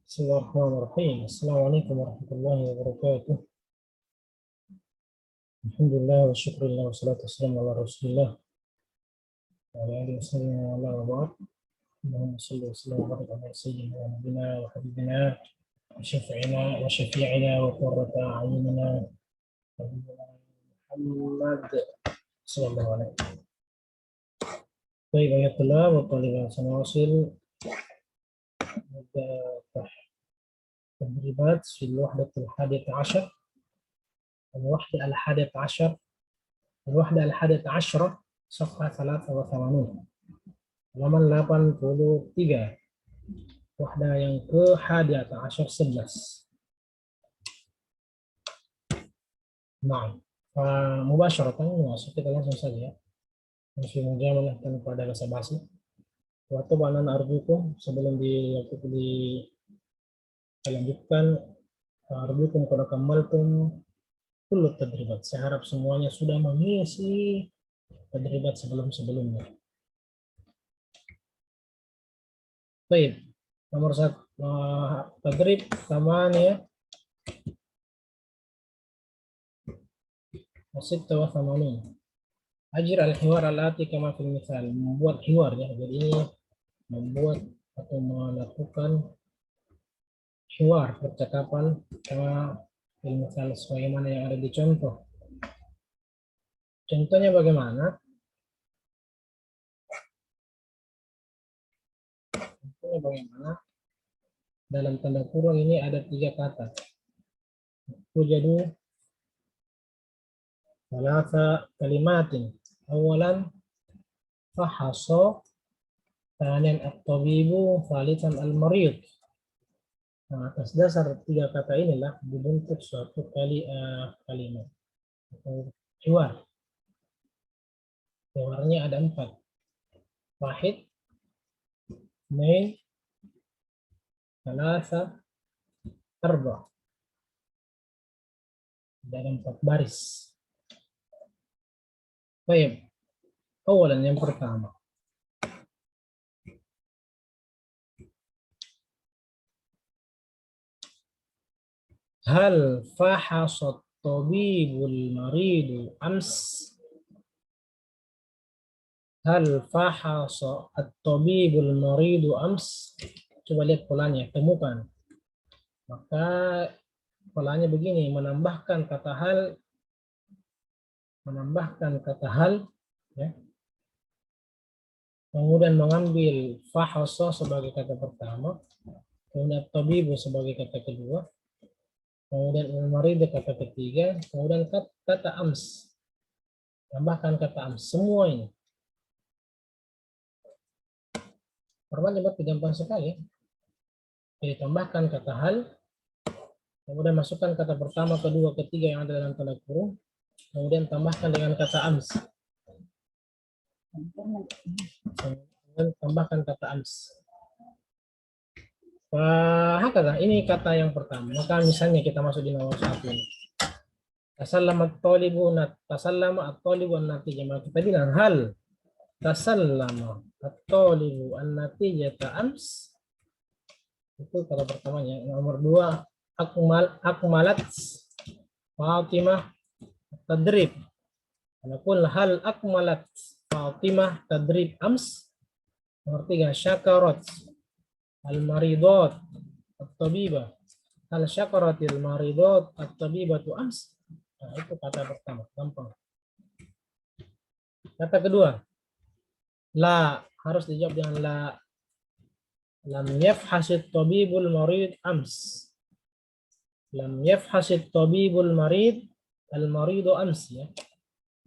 Bismillahirrahmanirrahim. Assalamualaikum warahmatullahi wabarakatuh. Alhamdulillah wa syukurillah wa salatu wassalamu ala rasulillah wa ala alihi wa ala wa ba'd. Allahumma salli wa sallim wa barik ala sayyidina wa nabiyina wa habibina wa syafi'ina wa syafi'ina wa qurrata a'yunina Muhammad sallallahu alaihi wasallam. Baik, ayat tullah wa talibah sanawasil تدريبات في الوحدة الحادية عشر الوحدة الحادية عشرة صفحة 83 halaman 83 wahdah yang ke-11 11. Nah, mubasyaratan kita langsung saja. Masih mujamalah tanpa ada basa-basi. Waktu banan arjukum sebelum dilanjutkan arjukum kada kamaltum kullu tadribat. Saya harap semuanya sudah mengisi tadribat sebelum-sebelumnya. Baik, nomor 1 tadrib tamania wasita wa thamanun. Ajir al-hiwar al-ati kama fil misal. Membuat hiwar ya. Jadi ini membuat atau melakukan hiwar, percakapan kama fil misal sebagaimana yang ada di contoh. Contohnya bagaimana? Contohnya bagaimana? Dalam tanda kurung ini ada 3 kata. Tujadu thalatha kalimatin. Awalan fahaso, thaniyan at-tabibu, thalithan al-marid. Nah, atas dasar 3 kata inilah dibentuk suatu kalimat atau hiwar. Hiwarnya ada 4. Wahid, ithnain, thalatha, arba'. Ada 4 baris. Baik, awalan yang pertama. Hal fahasat tabibul maridu ams? Hal fahasa at-tabibul maridu ams? Coba lihat polanya, temukan. Maka polanya begini, menambahkan kata hal ya. Kemudian mengambil fahasa sebagai kata pertama, kemudian tabibu sebagai kata kedua, kemudian al-marid kata ketiga, kemudian kata ams. Tambahkan kata ams, semua ini. Perban buat gampang sekali. Jadi tambahkan kata hal, kemudian masukkan kata pertama, kedua, ketiga yang ada dalam tanda kurung, kemudian tambahkan dengan kata ams. Kemudian tambahkan kata ams. Hakata, ini kata yang pertama. Maka misalnya kita masuk di nomor 1 ini. Tasallama at-talibu an-natijah. Maka kita bilang hal tasallama at-talibu an-natijata ams. Itu kata pertamanya. Nomor 2, akmalat Fatimah tadrib. Anakul hal akmalat Fatimah tadrib ams. Nomor 3, syakarat al-maridat at-tabibah. Hal syakaratil maridat at-tabibatu ams. Nah, itu kata pertama, gampang. Kata kedua, la, harus dijawab dengan la. Lam yafhasit tabibul marid ams. Lam yafhasit tabibul marid al-maridu ams ya.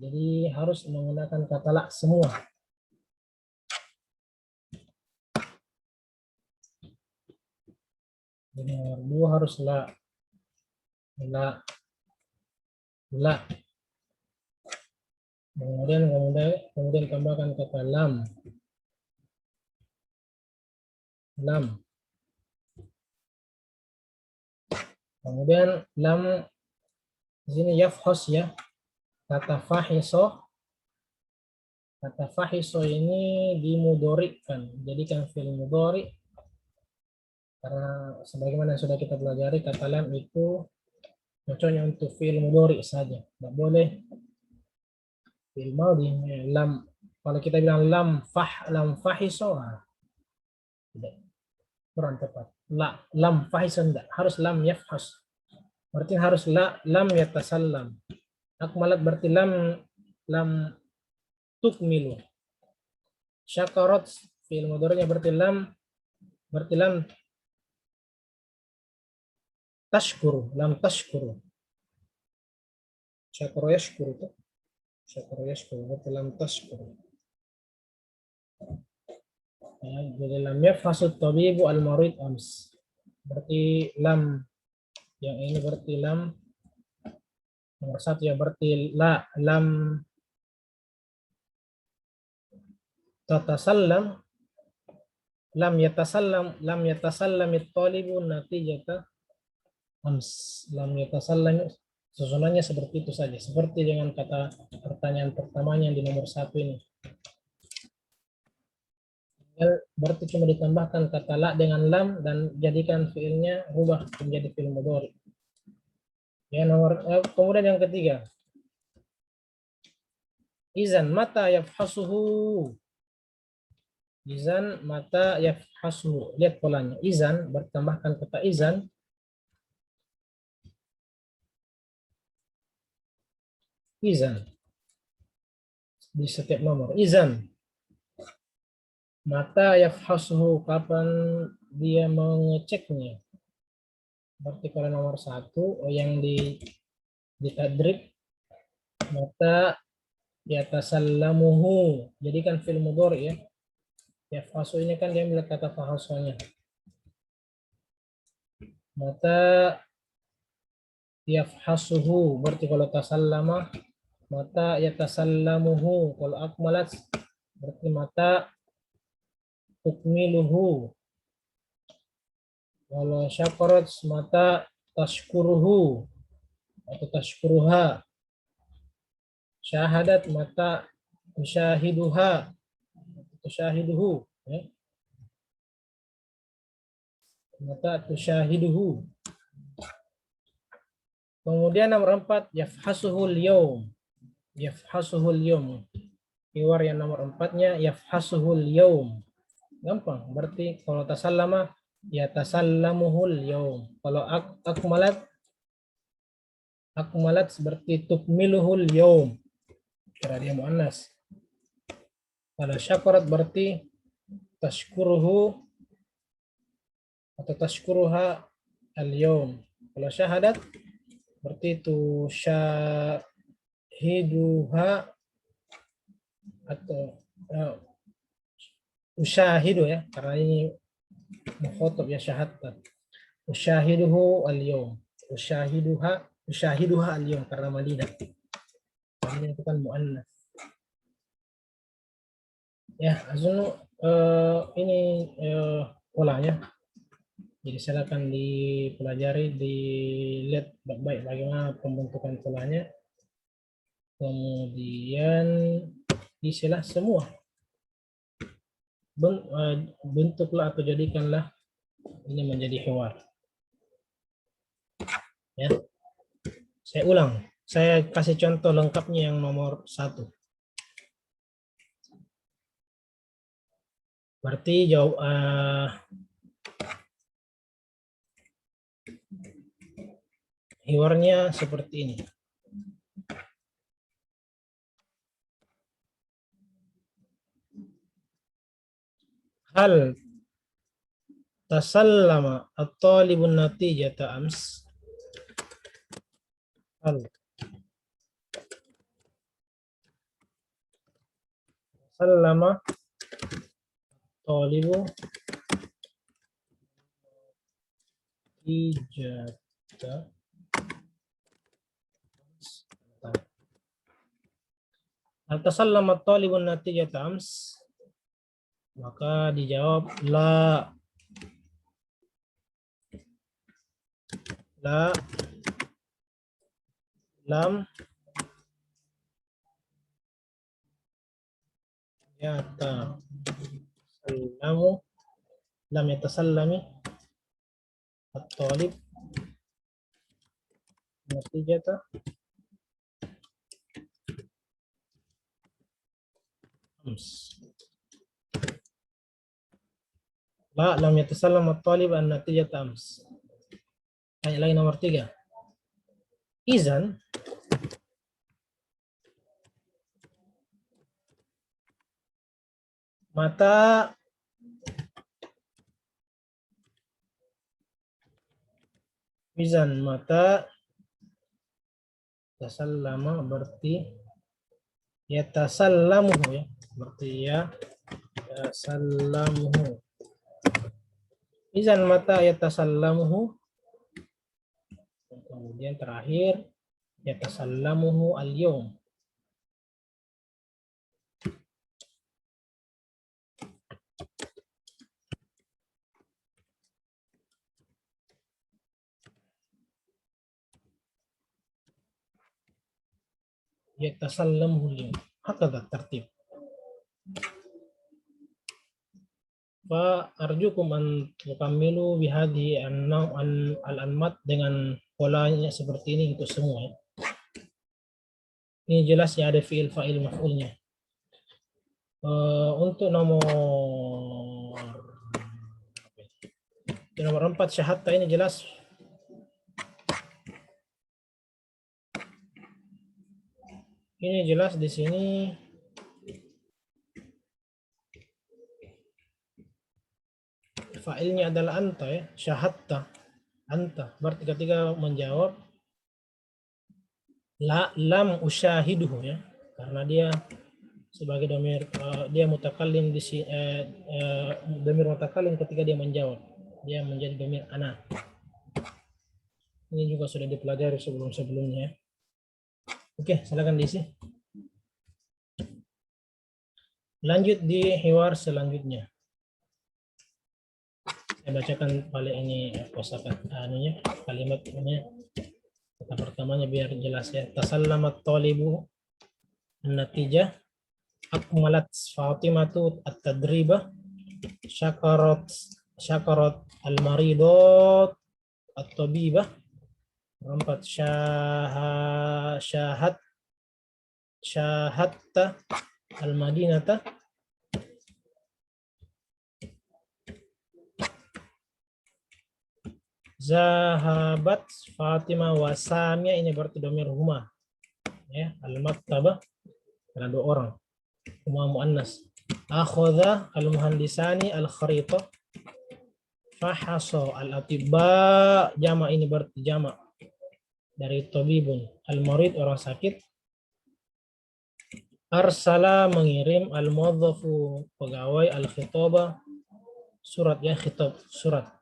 Jadi harus menggunakan kata la semua. Jadi nomor 2 harus la. Kemudian tambahkan kata lam. Kemudian lam di sini yafhas ya. Kata fahiso ini dimudhari'kan, jadikan fi'il mudhari Karena sebagaimana yang sudah kita pelajari, kata lam itu cocoknya untuk fi'il mudhari saja. Tidak boleh fi'il madhi. Lam, kalau kita bilang lam fahiso, tidak, kurang tepat. Lam fahiso tidak, harus lam yafhas. Berarti harus lam yatasallam. Akmalat berarti lam tukmilu. Syakarat fi'il mudhari'nya berarti lam tashkuru, lam tashkuru. Syakara yashkuru tuh. Syakara yashkuru berarti lam tashkuru. Ya, jadi lam yafhasut tabibu al-marid ams. Berarti lam yang ini berarti lam nomor satu ya, berarti lam tatasallam, lam yatasallam at-talibu natijata ams. Lam yatasallam susunannya seperti itu saja, seperti dengan kata pertanyaan pertamanya yang di nomor satu ini. Berarti cuma ditambahkan kata la dengan lam dan jadikan fiilnya rubah menjadi fiil mudhari. Ya, kemudian yang ketiga, izan mata yafhasuhu. Izan mata yafhasuhu. Lihat polanya. Izan bertambahkan kata izan. Izan di setiap nomor. Izan mata yafhasuhu, kapan dia mengeceknya. Berarti kalau nomor satu yang di tadrib, mata yatasallamuhu, jadikan fi'il mudhari ya. Yafhasu ini kan dia ambil kata fahasonya. Mata yafhasuhu, berarti kalau tasallama, mata yatasallamuhu. Kalau akmalat berarti mata tukmiluhu. Kalau syakarat mata tashkuruhu atau tashkuruha. Syahadat mata tusyahiduha, tusyahiduhu ya. Mata tusyahiduhu. Kemudian nomor 4 yafhasuhul yaum. Yafhasuhul yaum. Keyword yang nomor 4-nya yafhasuhul yaum. Gampang, berarti kalau tasallama ya tasallamuhul yaum. Kalau akmalat seperti tukmiluhul yaum. Kira dia muannas. Kalau syakarat berarti tashkuruhu atau tashkuruha al-yaum. Kalau syahadat berarti itu syahiduha atau usyahidu ya, karena ini mukhatab ya, syahadat. Usyahiduhu al-yaum. Usyahiduha al-yaum karena Madinah. Madinah itu kan muannas. Ya, azunu ini polanya. Jadi silakan dipelajari, dilihat baik-baik bagaimana pembentukan polanya. Kemudian isilah semua. Bentuklah atau jadikanlah ini menjadi hiwar. Ya. Saya ulang. Saya kasih contoh lengkapnya yang nomor 1. Berarti jawab hiwarnya seperti ini. Hal tasallama at-talibun natijata ams. Hal tasallama talibu natijata. Hal tasallama at-talibun natijata ams. Maka dijawab la. Lam yatasallamu, lam yatasallami at-talib natijata ams. La lam yatasallam at-talib an-natijata ams. Tanya lagi nomor 3. Izan mata tasallama berarti yatasallamuhu ya. Berarti ya tasallamuhu. Izan mata yatasallamuhu. Kemudian terakhir yatasallamuhu al-yawm. Yatasallamuhu al-yawm. Hakadha tertib. Fa arjukum an tukammilu bihadhi al-anmat dengan polanya seperti ini untuk semua. Ini jelas ya ada fi'il fa'il maf'ulnya. Untuk nomor 4 syahatta ini jelas. Ini jelas di sini fa'ilnya adalah anta ya, syahatta anta. Berarti ketika menjawab lam usyahiduhu ya, karena dia sebagai domir dia mutakallim di sini domir mutakallim ketika dia menjawab, dia menjadi domir ana. Ini juga sudah dipelajari sebelum-sebelumnya. Oke, silakan diisi. Lanjut di hiwar selanjutnya. Saya bacakan paling ini kosakata anunya, kalimat ini. Kata pertamanya biar jelas ya. Tasallamat talibu an-natijah akmalat Fatimatu at-tadribah syakarat al-maridat at-tabibah. 4 syahatta al-madinata zahabat Fatimah wasamia. Ini berarti domir huma ya, al-maktabah karena 2 orang, huma muannas. Akhadha al-muhandisani al-kharita fahasa al-atibba jama. Ini berarti jama dari tabibun, al-marid orang sakit. Arsala mengirim, al-muwadhafu pegawai, al-khitaba surat ya, khitab surat.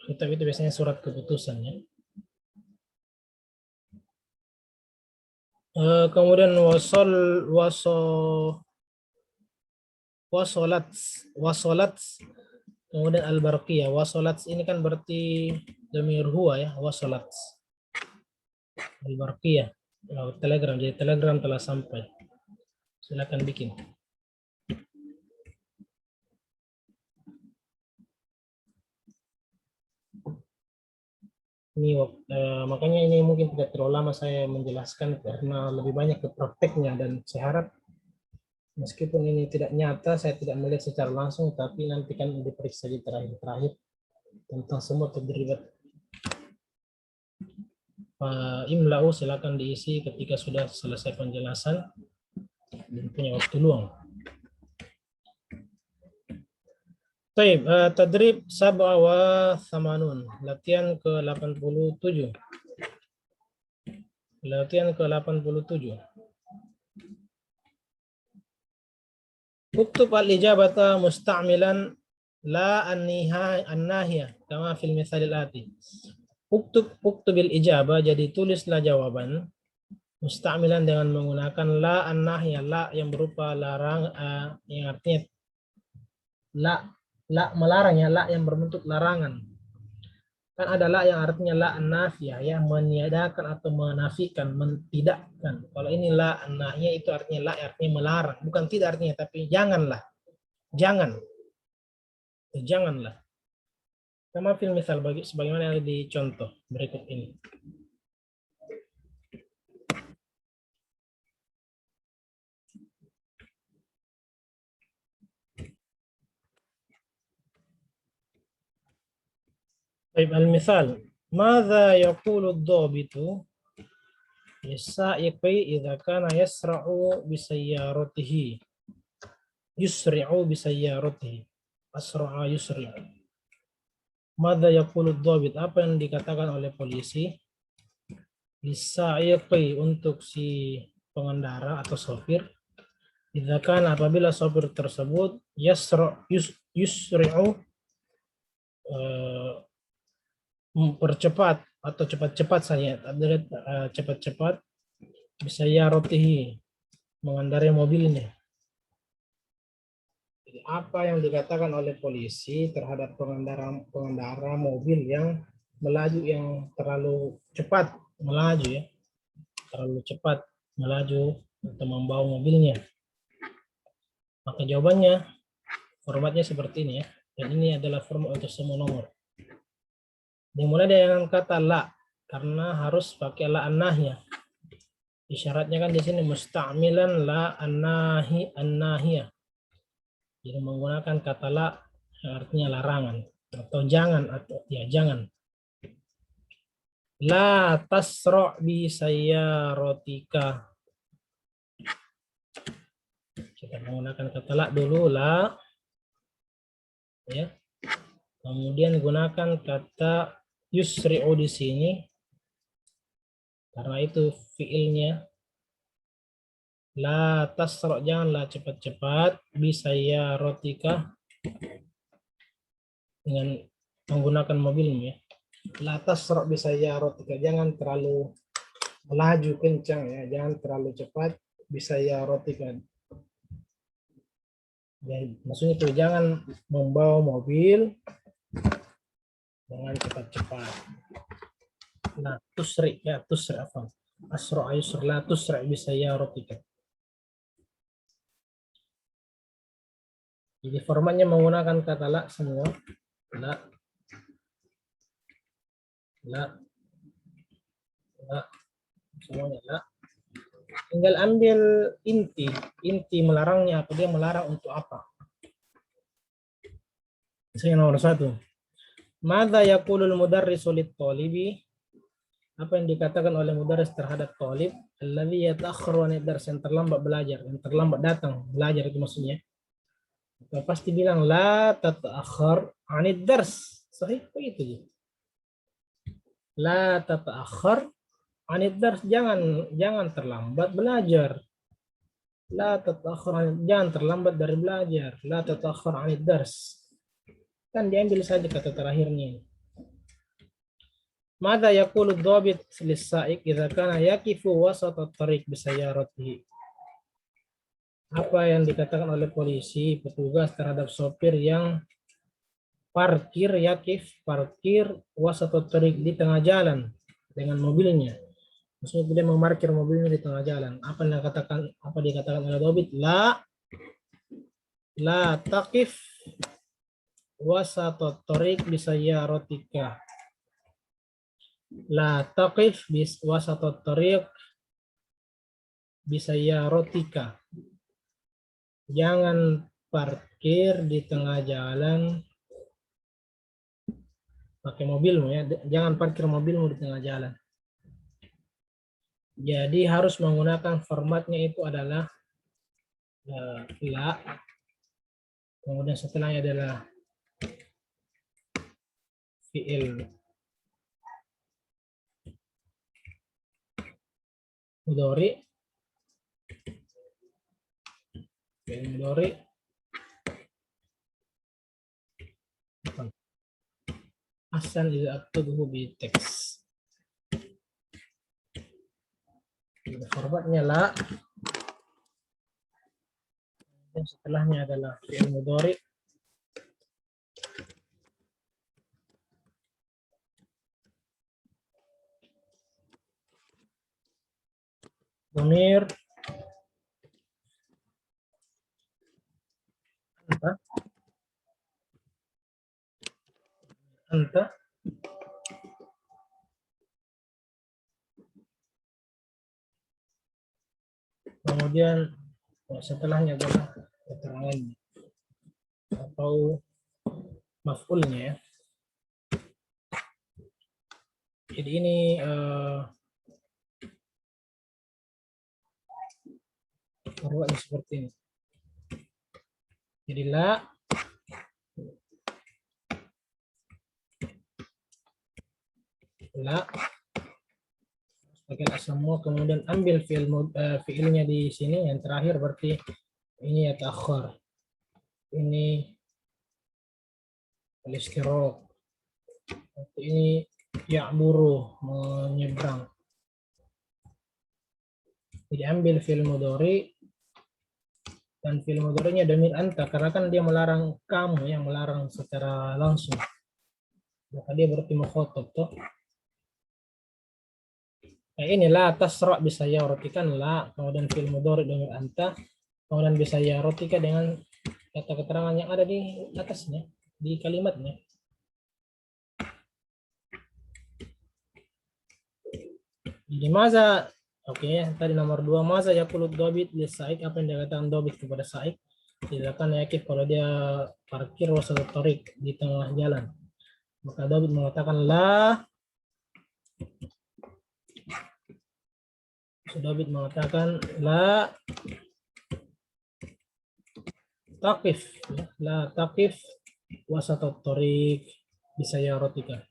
Khitab itu biasanya surat keputusan ya. Kemudian wasolat kemudian al-barqiyah. Wasolat ini kan berarti dhamir huwa ya, wasolat. Al-barqiyah telegram, jadi telegram telah sampai. Silakan bikin. Ini makanya ini mungkin tidak terlalu lama saya menjelaskan karena lebih banyak ke prakteknya, dan saya harap meskipun ini tidak nyata, saya tidak melihat secara langsung, tapi nanti kan diperiksa di terakhir tentang semua tadribat. Pak Imlau silakan diisi ketika sudah selesai penjelasan dan punya waktu luang. Baik, tadrib 87, latihan ke-87. Latihan ke-87. Uktub al-ijabata musta'milan la an-nahiyah kama fil mithal al-ati. Uktubil ijabah, jadi tulislah jawaban musta'milan dengan menggunakan la an-nahiyah, la yang berupa larang, yang artinya la melarang ya, la yang berbentuk larangan. Kan ada la yang artinya la an-nafiyah ya, meniadakan atau menafikan, mentidakkan. Kalau ini la an-nahiyah itu artinya la artinya melarang, bukan tidak artinya, tapi janganlah. Janganlah. Sama film misal sebagaimana yang di contoh berikut ini. Baik, al-misal. Madza yaqulu ad-dhabitu lis-sa'iqi idza kana yusri'u bisayyaratihi. Asra'a yusri'u. Madza yaqulu ad-dhabit? Apa yang dikatakan oleh polisi? Lis-sa'iqi untuk si pengendara atau sopir. Idza kana apabila sopir tersebut yusri'u mempercepat atau cepat-cepat saya cepat-cepat bisa ya rotihi mengendarai mobilnya. Jadi apa yang dikatakan oleh polisi terhadap pengendara mobil yang melaju yang terlalu cepat melaju ya, terlalu cepat melaju atau membawa mobilnya. Maka jawabannya formatnya seperti ini ya. Dan ini adalah format untuk semua nomor. Dimulai dengan kata la karena harus pakai la an-nahiyah. Isyaratnya kan di sini musta'milan la an-nahiyah. Jadi menggunakan kata la yang artinya larangan atau jangan atau ya jangan. La tasra' bi sayyaratika. Kita menggunakan kata la dulu la ya. Kemudian gunakan kata yusri'u di sini karena itu fiilnya. La tasra' janganlah cepat-cepat bisa ya rotika dengan menggunakan mobilmu ya. La tasra' bisa ya rotika jangan terlalu melaju kencang ya, jangan terlalu cepat bisa ya rotika. Ya, maksudnya itu jangan membawa mobil dengan cepat-cepat. Nah, tusri ya tusri apa? Asra' yusri la tusri bisa ya rotika. Jadi formatnya menggunakan kata la semua. La, la, la, semuanya la. Tinggal ambil inti melarangnya apa, dia melarang untuk apa. Saya nomor 1. Madza yaqulul mudarrisu lit-talibi? Apa yang dikatakan oleh mudarris terhadap talib? Alladzi yata'akhkharu 'anid dars, yang terlambat belajar, yang terlambat datang belajar itu maksudnya. Pasti bilang la tata'akhkhar 'anid dars. Sahih begitu. La tata'akhkhar 'anid dars, jangan terlambat belajar. La tata'akhkhar, jangan terlambat dari belajar. La tata'akhkhar 'anid dars. Kan diambil saja kata terakhirnya. Mada yaqulu dhabit lis-sa'iq idza kana yaqifu wasata at-tariq bisayyaratihi? Apa yang dikatakan oleh polisi petugas terhadap sopir yang parkir wasata at-tariq di tengah jalan dengan mobilnya. Maksudnya dia memarkir mobilnya di tengah jalan. Apa dikatakan oleh dhabit? La taqif wasata at-tariq bisayyaratika. La taqif wasatot tariq bisayyaratika. Jangan parkir di tengah jalan pakai mobilmu ya. Jangan parkir mobilmu di tengah jalan. Jadi harus menggunakan formatnya itu adalah la. Kemudian setelahnya adalah fi'il mudhari. Fi'il mudhari. Asal idza aktubuhu bi teks. Formatnya la. Dan setelahnya adalah fi'il mudhari. Dhamir anta. anta. Kemudian setelahnya adalah keterangan atau maf'ulnya ya. Jadi ini forwardnya seperti ini. Jadi la pakai semua, kemudian ambil fiilnya di sini yang terakhir, berarti ini ya ta'akhir, ini al-istiraq, ini ya'buru, menyeberang. Jadi ambil fiil mudhari dan fiil mudhari'nya dhamir anta, karena kan dia melarang kamu, yang melarang secara langsung, maka dia berarti mukhatab toh. Nah, ini la tasra bisa ya rotikan la, kemudian fiil mudhari dhamir anta, kemudian bisa ya rotika dengan kata keterangan yang ada di atasnya, di kalimatnya. Jadi maza, oke, tadi nomor 2, maza yakulut dobit li Saik, apa yang dikatakan dobit kepada Saik? Silakan yakif kalau dia parkir wasat torik di tengah jalan. Maka dobit mengatakan la, dobit mengatakan la taqif, la taqif wasat torik bisa ya rotika.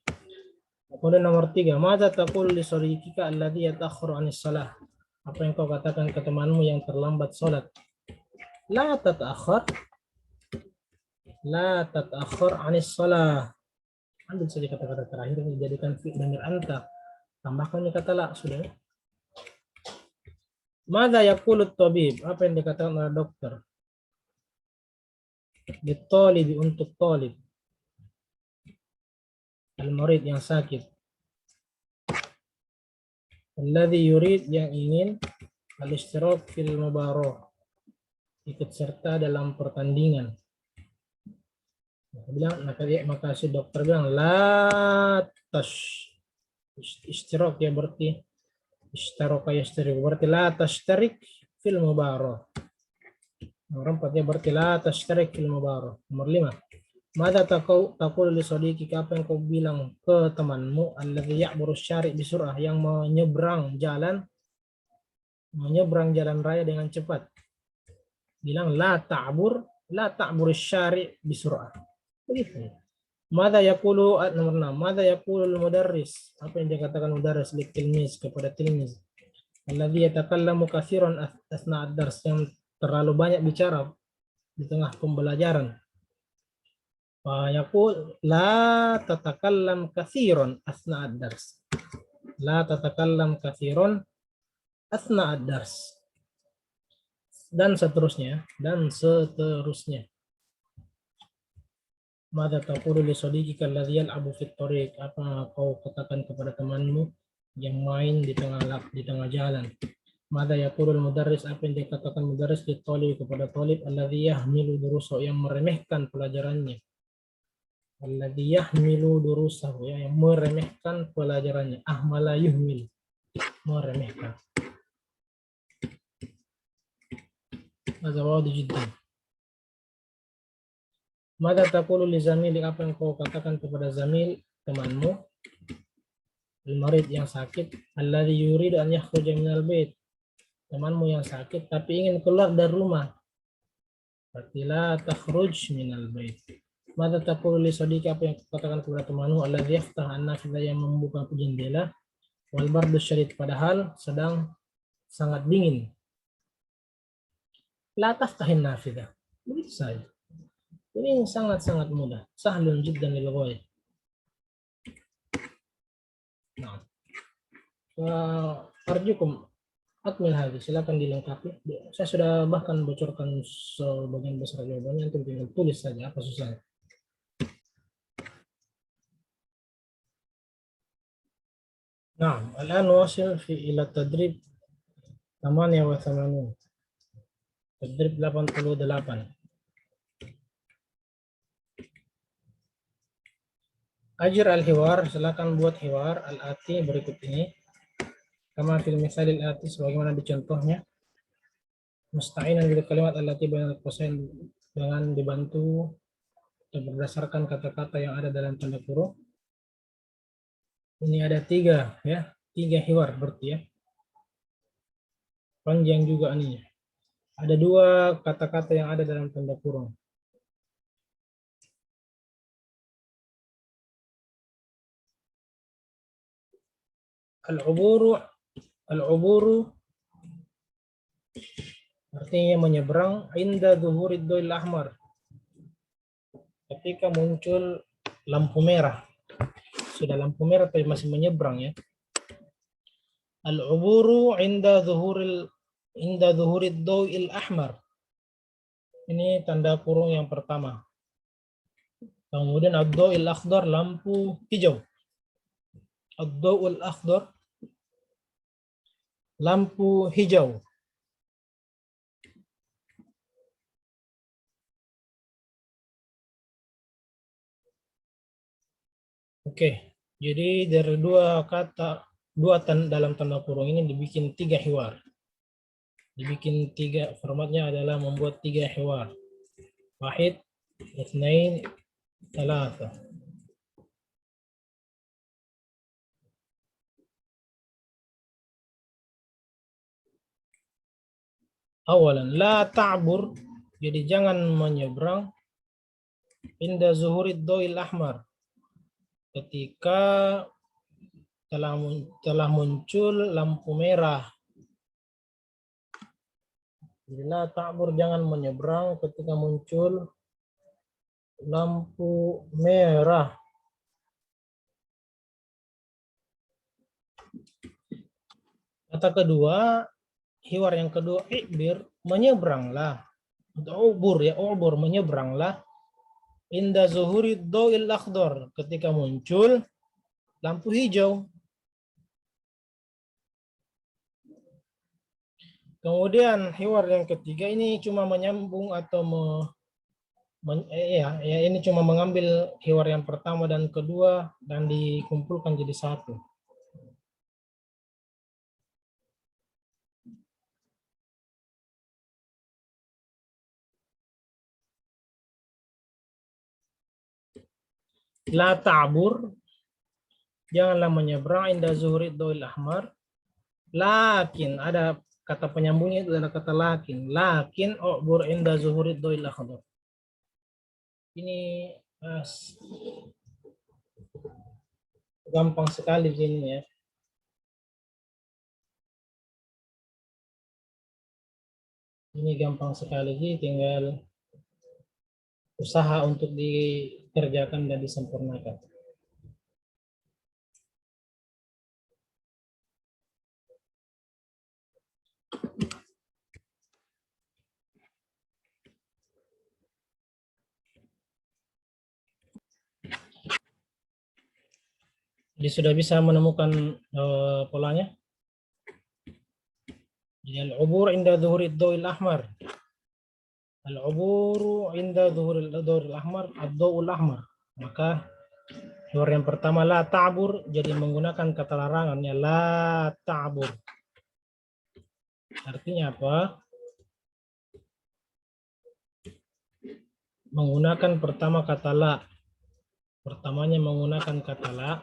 Kemudian nomor 3, madza taqul li sadiqika alladhi yata'akhkharu 'anis shalah? Apa yang kau katakan ke temanmu yang terlambat salat? La tata'akhkhar, la tata'akhkhar 'anis shalah. Ambil saja kata-kata terakhir ini dijadikan fi'il dhamir anta. Tambahkan kata la sudah. Madza yaqulu at-tabib? Apa yang dikatakan oleh dokter? Dit-talibi, untuk talib. Al-marid, yang sakit. Alladhi yurid, yang ingin. Al-ishtirak fil mubarah, ikut serta dalam pertandingan. Maka si dokter bilang la tash, ishtirak ya berarti ishtaraka yashtarik, berarti la tashtarik fil mubarah. Nomor 4 ya berarti la tashtarik fil mubarah. Nomor 5, madza taqul li sadiqika? Apa yang kau bilang ke temanmu alladzi ya'buru syari' bisur'ah, yang menyeberang jalan raya dengan cepat? Bilang la ta'bur syari' bisur'ah. Begitu. Mada yaqulu, nomor 6, mada yaqulu mudarris? Apa yang dikatakan mudarris li tilmiz, kepada tilmiz? Alladzi yatakallamu katsiran asna ad-dars, yang terlalu banyak bicara di tengah pembelajaran. Fa yaqul la tatakallam katsiran asna ad-dars. La tatakallam katsiran asna ad-dars. Dan seterusnya, Mada taqulu li sadiqika alladhi yal'abu fit tariq? Apa kau katakan kepada temanmu yang main di tengah jalan? Mada yaqulu al-mudarris? Apa yang dikatakan mudarris li talib, kepada talib alladhi yahmilu durusahu, yang meremehkan pelajarannya. Alladhi yahmilu durusahu, yang meremehkan pelajarannya. Ahmala yuhmil, meremehkan. Hadza wadih jiddan. Mada taqulu li zamili? Apa yang kau katakan kepada zamil, temanmu, al-marid, yang sakit, alladzi yuridu an yakhruja minal bait, temanmu yang sakit tapi ingin keluar dari rumah. Berarti la takhruj minal bait. Mada taqulu li sadiqi? Apa yang kau katakan kepada temanmu, alladzi yaftah an-nafidha, yang membuka jendela, wal bardu syadid, padahal sedang sangat dingin. La taftahin nafidha. Begitu saja. Ini sangat-sangat mudah. Sahlun jiddan lil ghayah. Nah, arjukum akmil hadis, silakan dilengkapi. Saya sudah bahkan bocorkan sebagian besar jawabannya, untuk tinggal tulis saja, apa susahnya. Nah, الآن واصل إلى التدريب 88. Tadrib 88. Ajir al-hiwar, silakan buat hiwar al-ati berikut ini. Kama fil misalil ati, sebagaimana di contohnya. Musta'inan bil kalimat allati bainal qausain, dengan dibantu dan berdasarkan kata-kata yang ada dalam tanda kurung. Ini ada 3 ya, 3 hiwar berarti ya. Panjang juga ini. Ada 2 kata-kata yang ada dalam tanda kurung. Al-uburu artinya menyeberang, inda zuhurid doil ahmar, ketika muncul lampu merah. Sudah lampu merah tapi masih menyeberang ya. Al-uburu inda zuhurid doil ahmar. Ini tanda kurung yang pertama. Kemudian ad-doil akhdar, lampu hijau. Ad-doil akhdar, lampu hijau. Oke, jadi dari 2 kata, dalam tanda kurung ini dibikin 3 hiwar. Dibikin 3, formatnya adalah membuat 3 hiwar. Wahid, itsnain, thalatha. Awalan, la ta'bur, jadi jangan menyeberang, inda zuhurid doil ahmar, ketika telah muncul lampu merah. Jadi la ta'bur, jangan menyeberang ketika muncul lampu merah. Kata kedua, hiwar yang kedua, ibir, menyeberanglah. Ubur ya, ubur, menyeberanglah. Inda zuhuri doil akhdar, ketika muncul lampu hijau. Kemudian hiwar yang ketiga ini cuma menyambung atau ini cuma mengambil hiwar yang pertama dan kedua dan dikumpulkan jadi satu. La ta'bur, janganlah menyeberang, inda zuhuri doil ahmar. Lakin, ada kata penyambungnya, itu adalah kata lakin. Lakin ubur inda zuhuri doil akhdar. Ini gampang sekali ini ya. Ini gampang sekali sih, tinggal usaha untuk dikerjakan dan disempurnakan. Jadi sudah bisa menemukan polanya. Jadi al-ubur inda zuhuri doil ahmar. Al-uburu inda zuhuri doil ahmar, ad-doil ahmar. Maka hiwar yang pertama la ta'bur, jadi menggunakan kata larangannya la ta'bur. Artinya apa? Menggunakan pertama kata la. Pertamanya menggunakan kata la.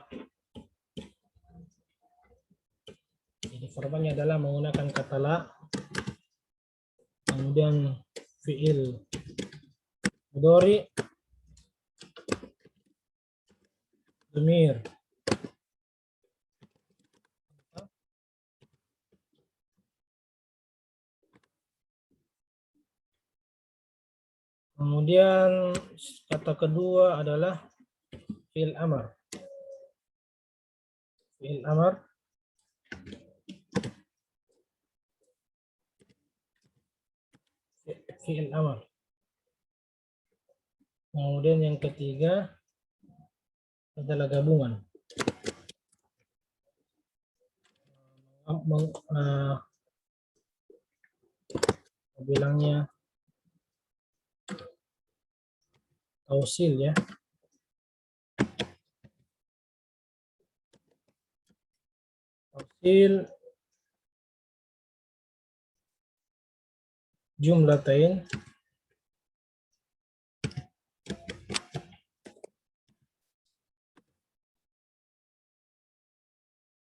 Jadi formatnya adalah menggunakan kata la. Kemudian fi'il mudhari, dhamir. Kemudian kata kedua adalah fi'il amar. Fi'il amar. Fi'il amar. Kemudian yang ketiga adalah gabungan. Bilangnya tausil ya. il jumlatain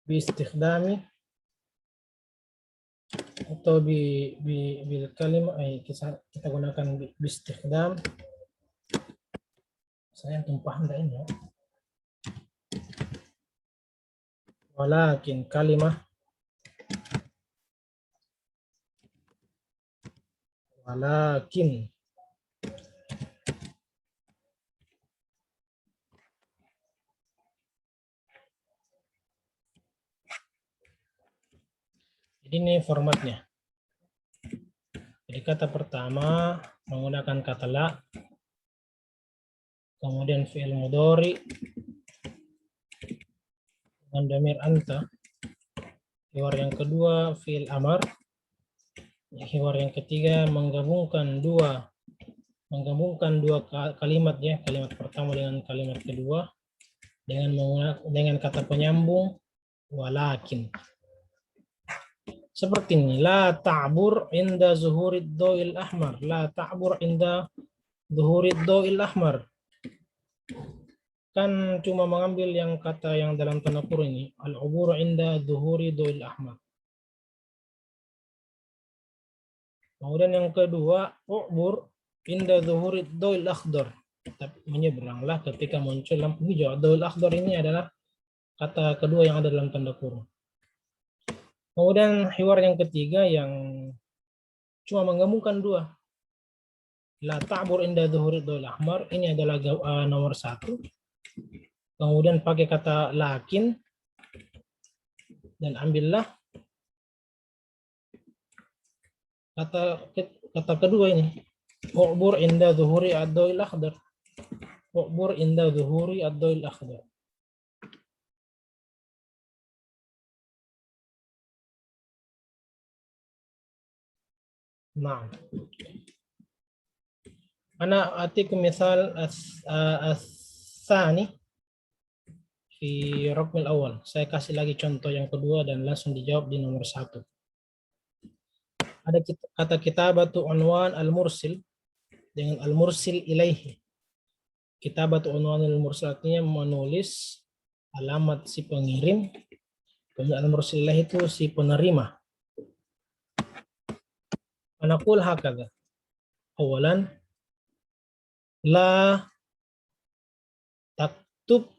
biistikhdami atau bil kalimah kita gunakan biistikhdam. Saya tumpah enggak ini ya. Walakin kalimah walakin jadi ini formatnya. Jadi kata pertama menggunakan kata la, kemudian fi'il mudhari dengan dhamir anta. Hiwar yang kedua fi'il amar. Hiwar yang ketiga menggabungkan dua kalimat ya, kalimat pertama dengan kalimat kedua dengan kata penyambung walakin. Seperti ini, la ta'bur inda zuhurid do'il ahmar. La ta'bur inda zuhurid do'il ahmar. Kan cuma mengambil yang kata yang dalam tanda kurung ini. Al-ubur inda zuhuri do'il ahmar. Kemudian yang kedua, ubur inda zuhurid do'il akhdar. Menyeberanglah ketika muncul lampu hijau. Do'il akhdar ini adalah kata kedua yang ada dalam tanda kurung. Kemudian hiwar yang ketiga yang cuma menggabungkan dua. La ta'bur inda zuhuri do'il ahmar. Ini adalah nomor 1. Kemudian pakai kata lakin. Dan ambillah kata kedua ini. U'bur inda zuhuri ad-do'il akhdar. U'bur inda zuhuri ad-do'il akhdar. Nah, ana atikum misal as-sani fi raqmil awal. Saya kasih lagi contoh yang kedua dan langsung dijawab di nomor 1. Ada kata kitabatu unwan al-mursil dengan al-mursil ilaihi. Kitabatu unwan al-mursil artinya menulis alamat si pengirim. Kemudian al-mursil ilaihi itu si penerima. Anaqul hakadha. Awalan la taktub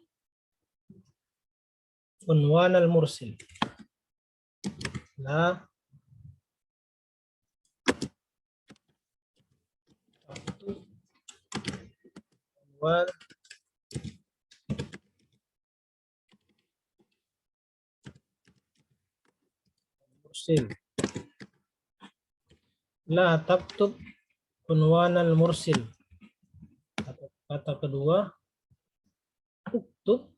unwan al-mursil. La taktub unwan al-mursil. La taktub unwan al-mursil. Kata kedua, uktub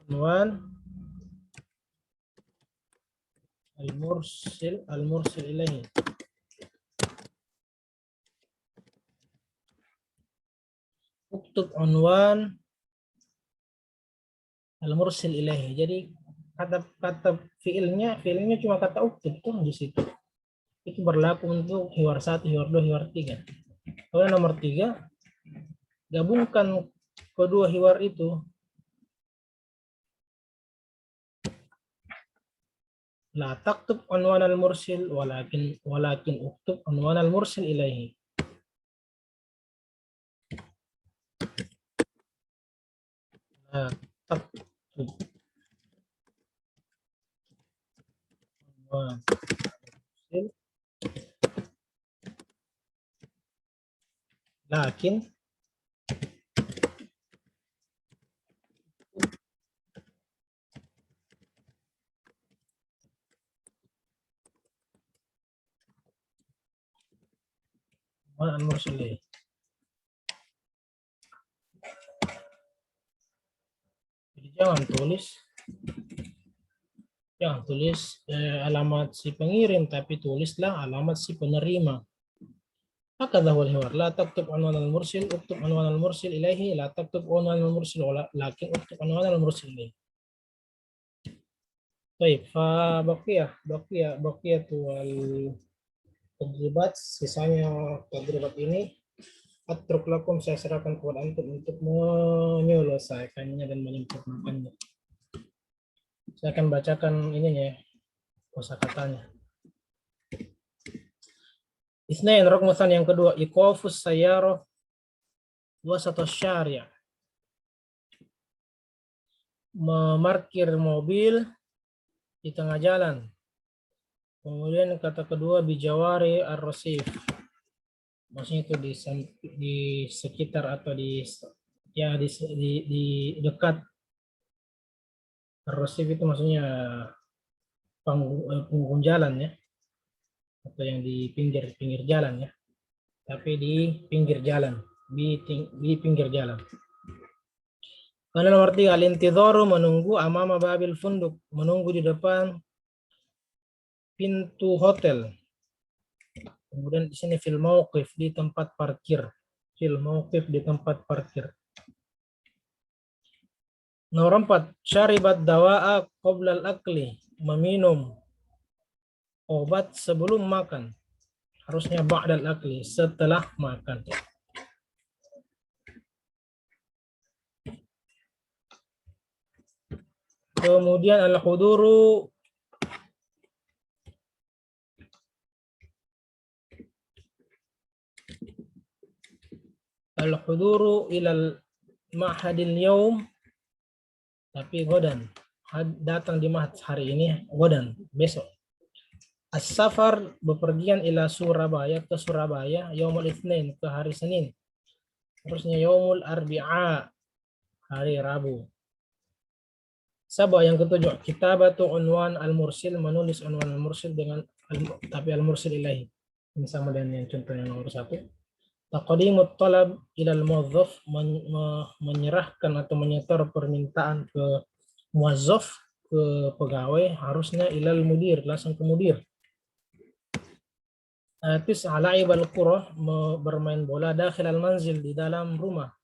unwan al-mursil ilaihi. Uktub unwan al-mursil ilaihi. Jadi kata fiilnya cuma kata uktub tuh di situ. Itu berlaku untuk hiwar 1, hiwar 2, hiwar 3. Kemudian nomor 3, gabungkan kedua hiwar itu. La taktub unwan al-mursil walakin uktub unwan al-mursil ilaihi. La taktub unwan al-mursil lakin al-mursil ilaihi. Jadi jangan tulis alamat si pengirim, tapi tulislah alamat si penerima. هكذا هو الحوار. لا تكتب عنوان المرسل، اكتب عنوان المرسل إليه. لا تكتب عنوان المرسل لكن اكتب عنوان المرسل إليه. طيب، بقية التدريبات. Sisanya tadribat ini atruk lakum, saya serahkan kepada antum untuk menyelesaikannya dan menyempurnakannya. Saya akan bacakan ininya ya, kosakatanya. Isnain, rukmusan yang kedua, iqafus sayyarah wasatus syari'. Memarkir mobil di tengah jalan. Kemudian kata kedua, bijawari ar-rasif. Maksudnya itu di sekitar atau di dekat. Ar-rasif itu maksudnya punggung jalan ya, atau yang di pinggir jalan ya, tapi di pinggir jalan, di pinggir jalan. Karena nomor 3, al-intidharu, menunggu, amama babil funduk, menunggu di depan pintu hotel. Kemudian di sini fil mauqif, di tempat parkir. Fil mauqif, di tempat parkir. Nomor 4, syaribat dawa'a qabla al-akli, meminum obat sebelum makan. Harusnya ba'dal akli, setelah makan. Kemudian al-huduru ilal ma'hadil yaum, tapi godan. Datang di ma'had hari ini, godan, besok. As-safar, bepergian ila Surabaya, ke Surabaya, yaumul itsnin, ke hari Senin. Terusnya yaumul arbi'a, hari Rabu. Sabah yang ketujuh, kitabatu unwan al-mursil, menulis unwan al-mursil dengan tapi al-mursil ilahi. Ini sama dengan yang contoh yang nomor 1. Taqdimut talab ilal muwazzaf, menyerahkan atau menyetor permintaan ke muwazzaf, ke pegawai, harusnya ilal mudir, langsung ke mudir. La'ib al-qurah, bermain bola, dakhil al-manzil, di dalam rumah,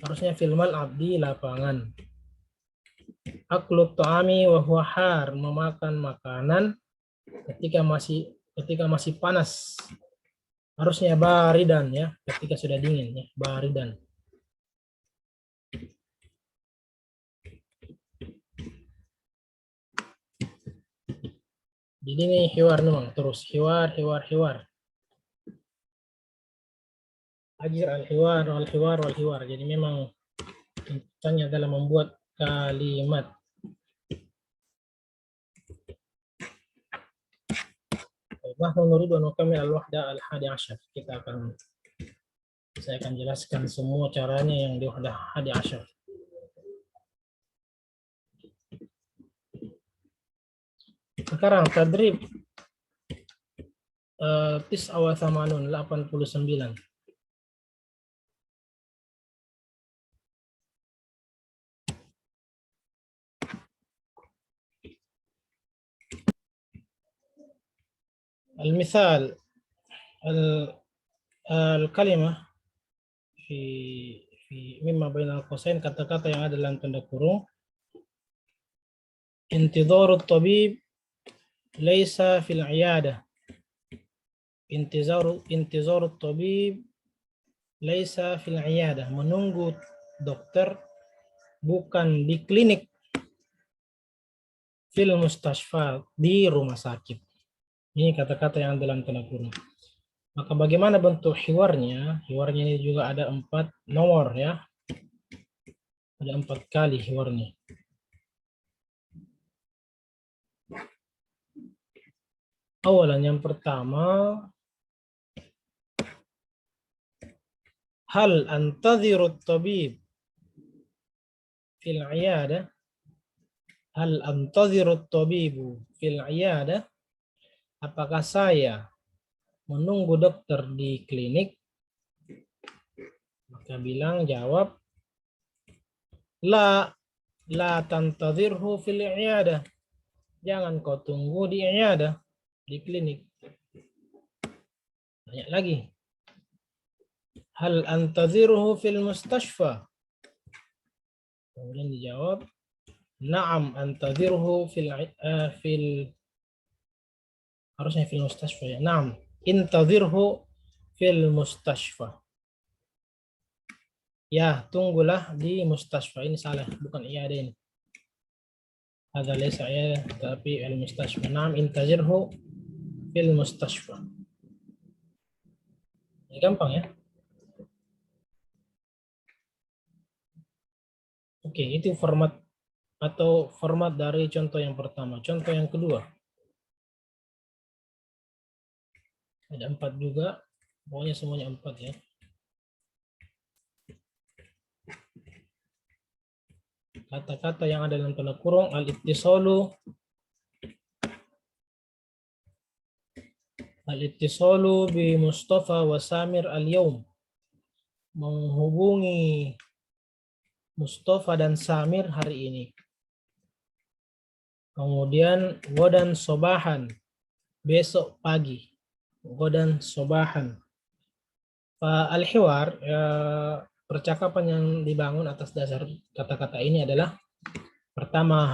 harusnya fil mal'ab, di lapangan. Aklut ta'ami wa huwa har, memakan makanan ketika masih panas, harusnya baridan ya, ketika sudah dingin ya, baridan. Jadi ini hiwar memang terus hiwar. Ajir al-hiwar wal hiwar. Jadi memang intinya dalam membuat kalimat. Nahnu nuridu an nukammil al-wahda al-hadi asyar. Saya akan jelaskan semua caranya yang di wahdah hadi asyar. Sekarang tadrib 89. Al-misal al-kalimah fi mimma bainal qausain, kata-kata yang ada dalam tanda kurung. Intidharut tabib laisa fil iyadah. Intizarut tabib laisa fil iyadah, menunggu dokter bukan di klinik. Fil mustashfa, di rumah sakit. Ini kata-kata yang dalam tanda kurung. Maka bagaimana bentuk hiwarnya? Hiwarnya ini juga ada 4 nomor ya. Ada 4 kali hiwarnya. Awalan, yang pertama, hal antadhiru tabib fil iyadah. Hal antadhiru tabibu fil iyadah. Apakah saya menunggu dokter di klinik? Maka jawab la tantadhirhu fil iyadah. Jangan kau tunggu di iyadah, di klinik. Tanya lagi. hal antadhiruhu fil mustashfa? Kemudian dijawab, na'am antadhiruhu fil harusnya fil mustashfa ya. Na'am, intadhirhu fil mustashfa. Ya, tunggulah di mustashfa. Ini salah, bukan iya ada ini. Ada laysa ya, tapi al mustashfa. Na'am intadhirhu fil mustashfa. Ini gampang ya. Oke, itu format atau format dari contoh yang pertama. Contoh yang kedua. Ada 4 juga. Pokoknya semuanya 4 ya. Kata-kata yang ada dalam tanda kurung al-ittisalu bi Mustafa wa Samir al-yawm. Menghubungi Mustafa dan Samir hari ini. Kemudian godan sobahan, besok pagi. Godan sobahan. Al-hiwar, percakapan yang dibangun atas dasar kata-kata ini adalah pertama,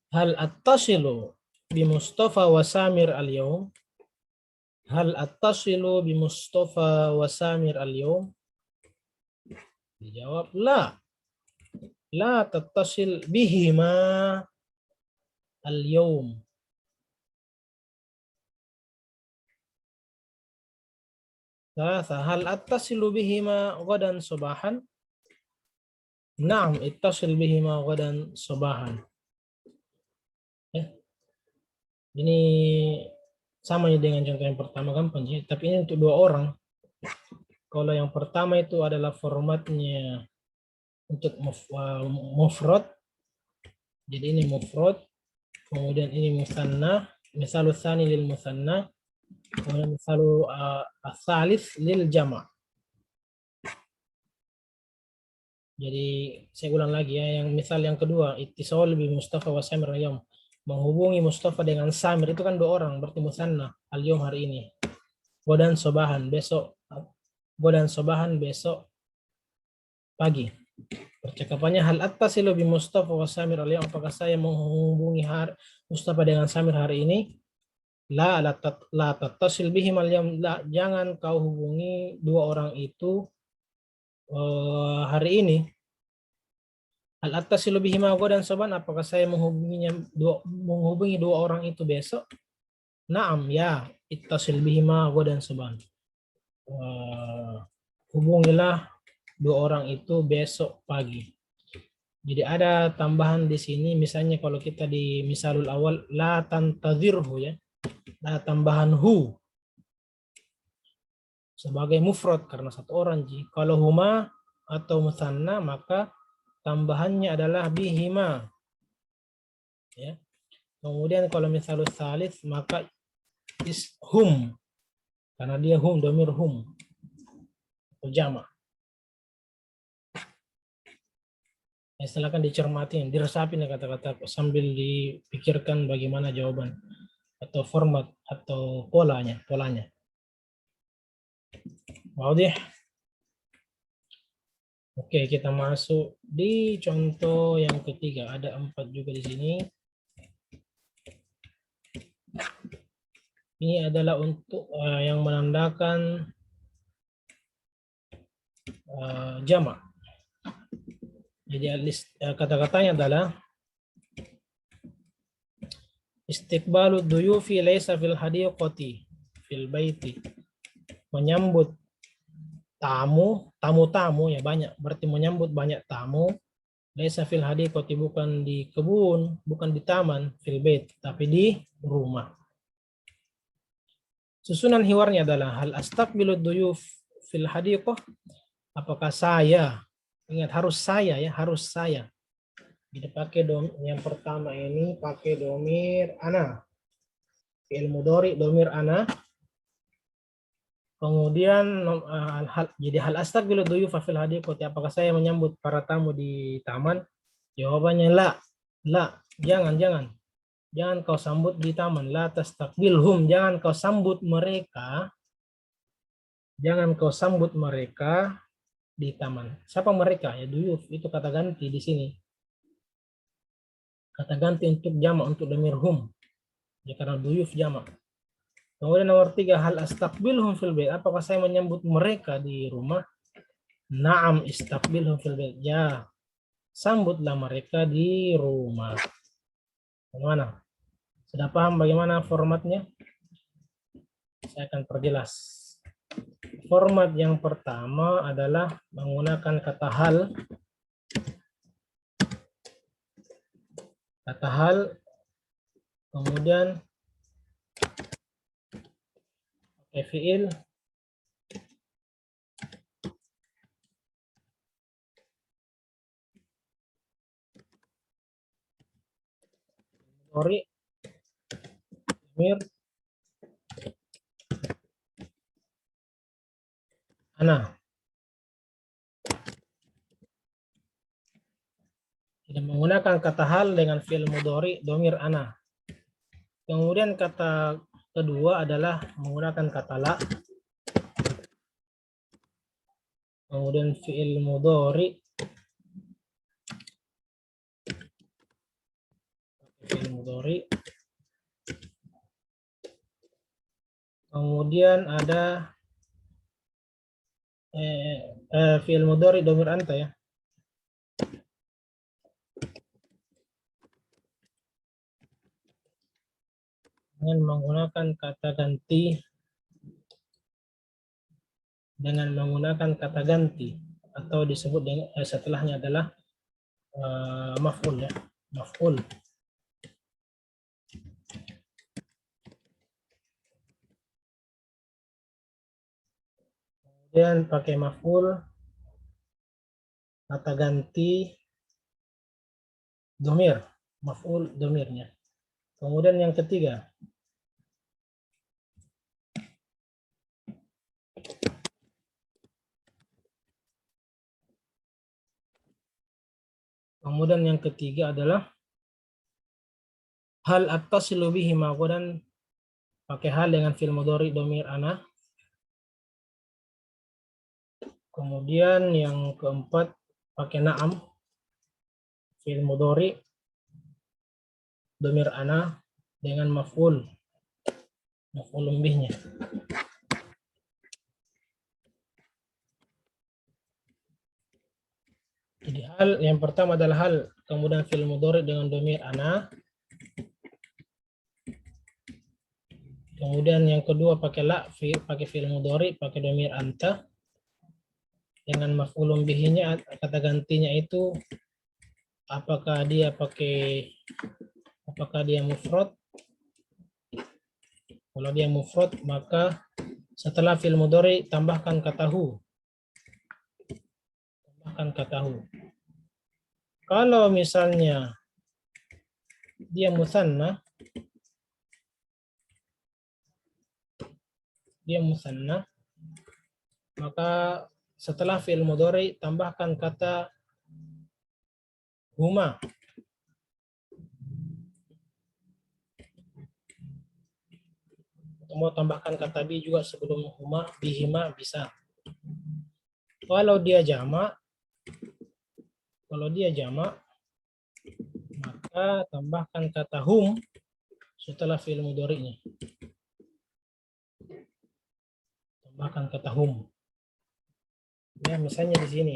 hal attasilu bi Mustafa wa Samir al-yawm. Hal attasilu bi Mustafa wa Samir al-yawm? Dijawab la. La tattasil bihima al-yawm. Hal attasilu bihima ghadan subahan? Naam, ittasil bihima ghadan subahan. Ini sama dengan contoh yang pertama, gampang sih. Tapi ini untuk 2 orang. Kalau yang pertama itu adalah formatnya untuk mufrad. Jadi ini mufrad. Kemudian ini musanna. Misalul tsani lil musanna. Kemudian misalul ats-tsalits lil jama'. Jadi saya ulang lagi ya, yang misal yang kedua, ittisal bi Mustafa wa Samir al-yawm. Menghubungi Mustafa dengan Samir itu kan 2 orang, berarti musanna al-yawm hari ini. Godan sobahan besok. Godan sobahan besok pagi. Percakapannya hal attasilu bi Mustafa wa Samir al-yawm, apakah saya menghubungi Mustafa dengan Samir hari ini? La tattasil bihim al-yawm. La, jangan kau hubungi 2 orang itu hari ini. Hal attasilu bihima ghadan soban, apakah saya menghubungi 2 orang itu besok? Naam ya, ittasil bihima ghadan soban. Hubungilah 2 orang itu besok pagi. Jadi ada tambahan di sini, misalnya kalau kita di misalul awal la tantadhirhu ya. Ada tambahan hu sebagai mufrad karena 1 orang. Kalau huma atau musanna maka tambahannya adalah bihima. Ya. Kemudian kalau misalul tsalits maka is hum. Karena dia hum, domir hum. Atau jama'. Ya, silakan dicermati, diresapi kata-kata sambil dipikirkan bagaimana jawaban atau format atau polanya. Waudih. Oke, kita masuk di contoh yang ketiga. Ada 4 juga di sini. Ini adalah untuk yang menandakan jama'. Jadi kata-katanya adalah istiqbalu duyufi laysa fil hadiqati fil baiti. Menyambut tamu ya banyak, berarti menyambut banyak tamu. Laysa fil hadiqati, bukan di kebun, bukan di taman, fil bait, tapi di rumah. Susunan hiwarnya adalah hal astaqbilu duyuf fil hadiqah? Apakah saya, ingat harus saya ya, harus saya. Jadi pakai yang pertama ini pakai domir ana. Fi'il mudhari domir ana. Kemudian jadi hal astaqbilu duyufa fil hadiqati, apakah saya menyambut para tamu di taman? Jawabannya la. Jangan kau sambut di taman. La tastaqbilhum, jangan kau sambut mereka Jangan kau sambut mereka di taman. Siapa mereka? Ya duyuf. Itu kata ganti di sini. Kata ganti untuk jamak, untuk dhamir hum. Ya karena duyuf jamak. Kemudian nomor 3, hal astaqbilhum fil bait. Apakah saya menyambut mereka di rumah? Naam istaqbilhum fil bait. Ya, sambutlah mereka di rumah. Bagaimana? Sudah paham bagaimana formatnya? Saya akan perjelas. Format yang pertama adalah menggunakan kata hal. Kata hal, kemudian pakai fiil, mudhari, dhamir, ana. Tidak menggunakan kata hal dengan fiil mudhari dhamir ana. Kemudian kata kedua adalah menggunakan kata la. Kemudian fiil mudhari, fiil mudhari. Kemudian ada fiil mudhari dhamir anta ya. Dengan menggunakan kata ganti, atau disebut dengan setelahnya adalah maf'ul ya, maf'ul. Kemudian pakai maf'ul, kata ganti dhamir, maf'ul dhamirnya. Kemudian yang ketiga, adalah hal attasilu bihi dan pakai hal dengan fi'il mudhari dhamir ana. Kemudian yang keempat pakai na'am, fi'il mudhari dhamir ana dengan maf'ul bihnya. Jadi hal yang pertama adalah hal, kemudian fi'il mudhari dengan dhamir ana. Kemudian yang kedua pakai la, pakai fi'il mudhari, pakai dhamir anta dengan maf'ulun bihinya, kata gantinya itu apakah dia mufrad. Kalau dia mufrad maka setelah fi'il mudhari tambahkan kata hu. Kalau misalnya dia musanna, maka setelah fi'il mudhari tambahkan kata huma. Mau tambahkan kata bi juga sebelum huma, bihima bisa. Kalau dia jamak, maka tambahkan kata hum setelah fi'il mudhari'nya. Tambahkan kata hum. Ya, misalnya di sini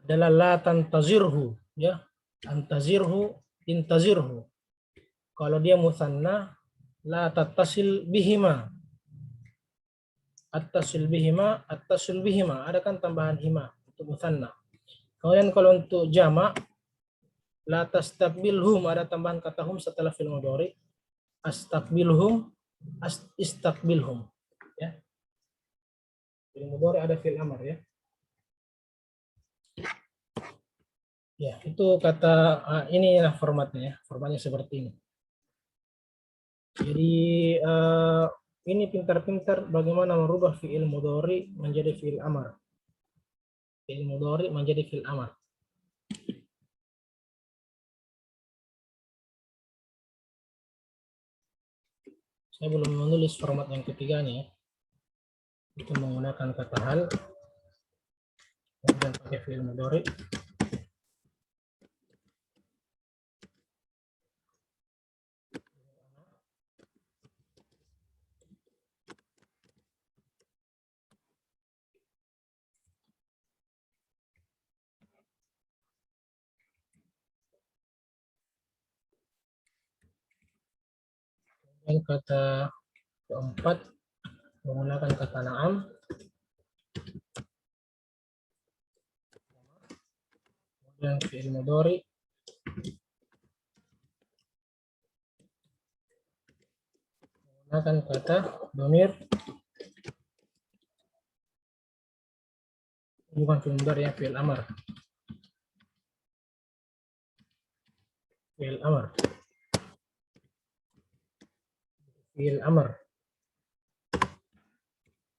adalah la tantazirhu, ya. Antazirhu, intazirhu. Kalau dia musanna, la tattasil bihima. Attasil bihima, ada kan tambahan hima untuk musanna. Kemudian kalau untuk jamak, la tastaqbilhum, ada tambahan kata hum setelah fi'il mudhari. Astaqbilhum, istaqbilhum. Ya. Fi'il mudhari ada fi'il amr ya. Ya, itu kata ini ya formatnya ya. Formatnya seperti ini. Jadi ini pintar-pintar bagaimana merubah fi'il mudhari menjadi fi'il amr. Fi'il mudhari menjadi fi'il amr. Saya belum menulis format yang ketiganya ya. itu menggunakan kata hal, kemudian pakai fi'il mudhari. Dan kata keempat menggunakan kata na'am, kemudian fi'il mudhari, menggunakan kata dhamir, bukan fi'il mudhari ya, fi'il amar. Fi'il amar. Fi'il amar.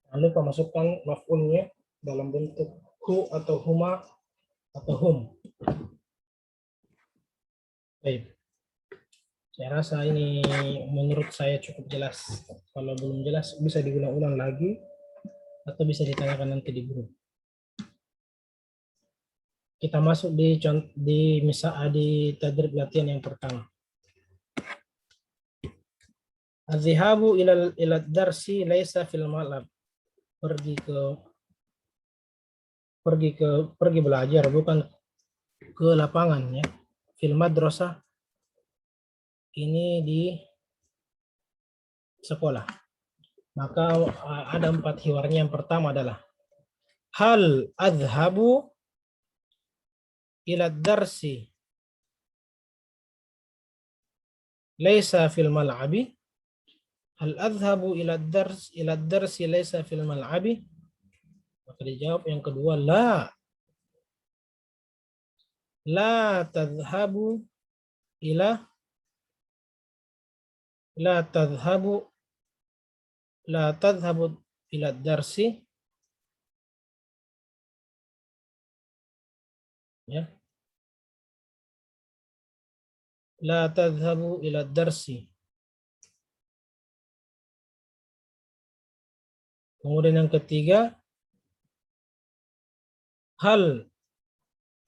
Jangan lupa masukkan maf'ulnya dalam bentuk hu atau huma atau hum. Baik. Saya rasa ini menurut saya cukup jelas. Kalau belum jelas bisa diulang-ulang lagi atau bisa ditanyakan nanti di grup. Kita masuk di tadrib latihan yang pertama. Az-zihabu ila darsi laisa fil malab. Pergi belajar bukan ke lapangan ya. Fil madrasah ini di sekolah. Maka ada 4 hiwarnya. Yang pertama adalah hal adhabu ila darsi laisa fil mal'abi. Hal adhabu ila darsi laisa fil mal'abi. Maka dijawab yang kedua la. La tadhhabu ila la tadhhabu ila darsi ya. La tadhhabu ila darsi. Kemudian yang ketiga hal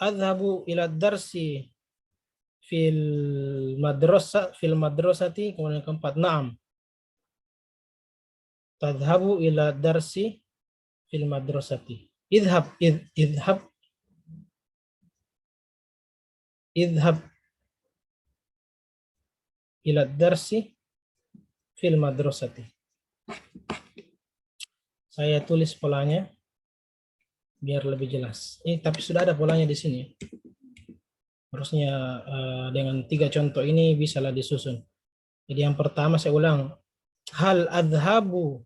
adhabu ila darsi fil madrasati. Kemudian yang keempat na'am tadhhabu ila darsi fil madrasati. Idhab ila darsi fil madrasati. Saya tulis polanya biar lebih jelas. Tapi sudah ada polanya di sini. Harusnya dengan 3 contoh ini bisalah disusun. Jadi yang pertama saya ulang. Hal adhabu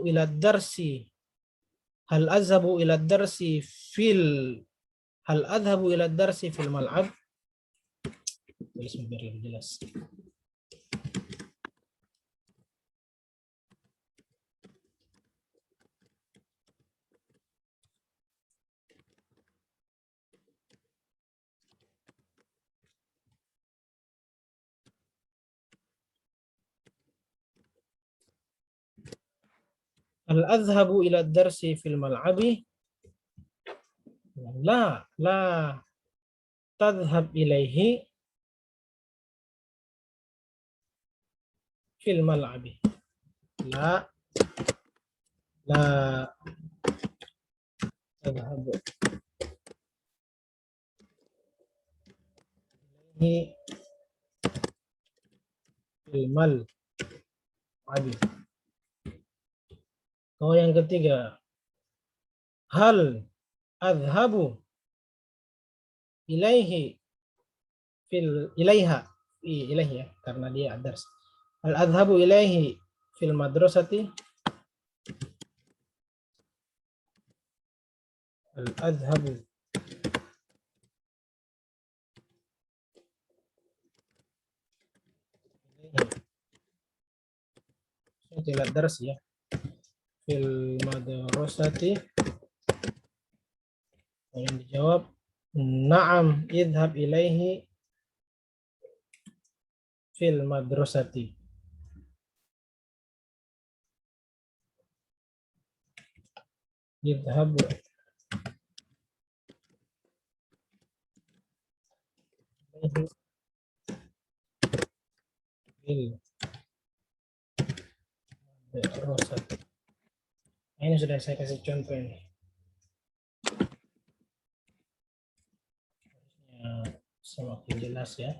ila darsi. Hal adhabu ila darsi fil mal'ab. Tulis biar lebih jelas. Hal adhabu ila darsi fil mal'abi. La tadhhab ilaihi fil mal'abi. La tadhhab ilaihi fil mal'abi. Kalau yang ketiga hal adhabu ilaihi ilaiha ya, karena dia adars. Al adhabu ilaihi fil madrasati. Al adhabu ilaihi dars ya, fil madrasati. Yang dijawab na'am idhab ilaihi fil madrasati. Yadhhabu fil madrasati. Ini sudah saya kasih contoh ini. Semakin jelas ya.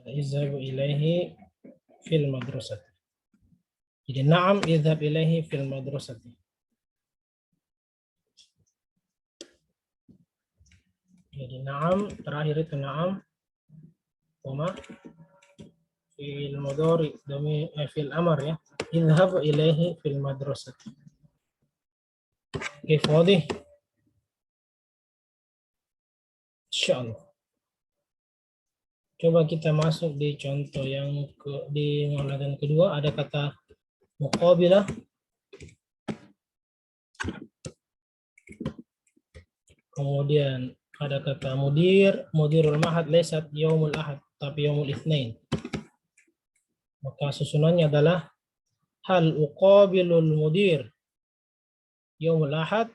Izhabu ilaihi fil madrasati. Jadi na'am izhab ilaihi fil madrasati. Jadi na'am terakhir itu na'am koma fil mudhari dami fil amr ya. Izhab ilaihi fil madrasati. Kif wadih? Insyaallah. Coba kita masuk di contoh yang di muamalah kedua, ada kata muqabilah. Kemudian ada kata mudirul mahad laysat yaumul ahad tapi yaumul itsnain. Maka susunannya adalah hal uqabilul mudir yaumul ahad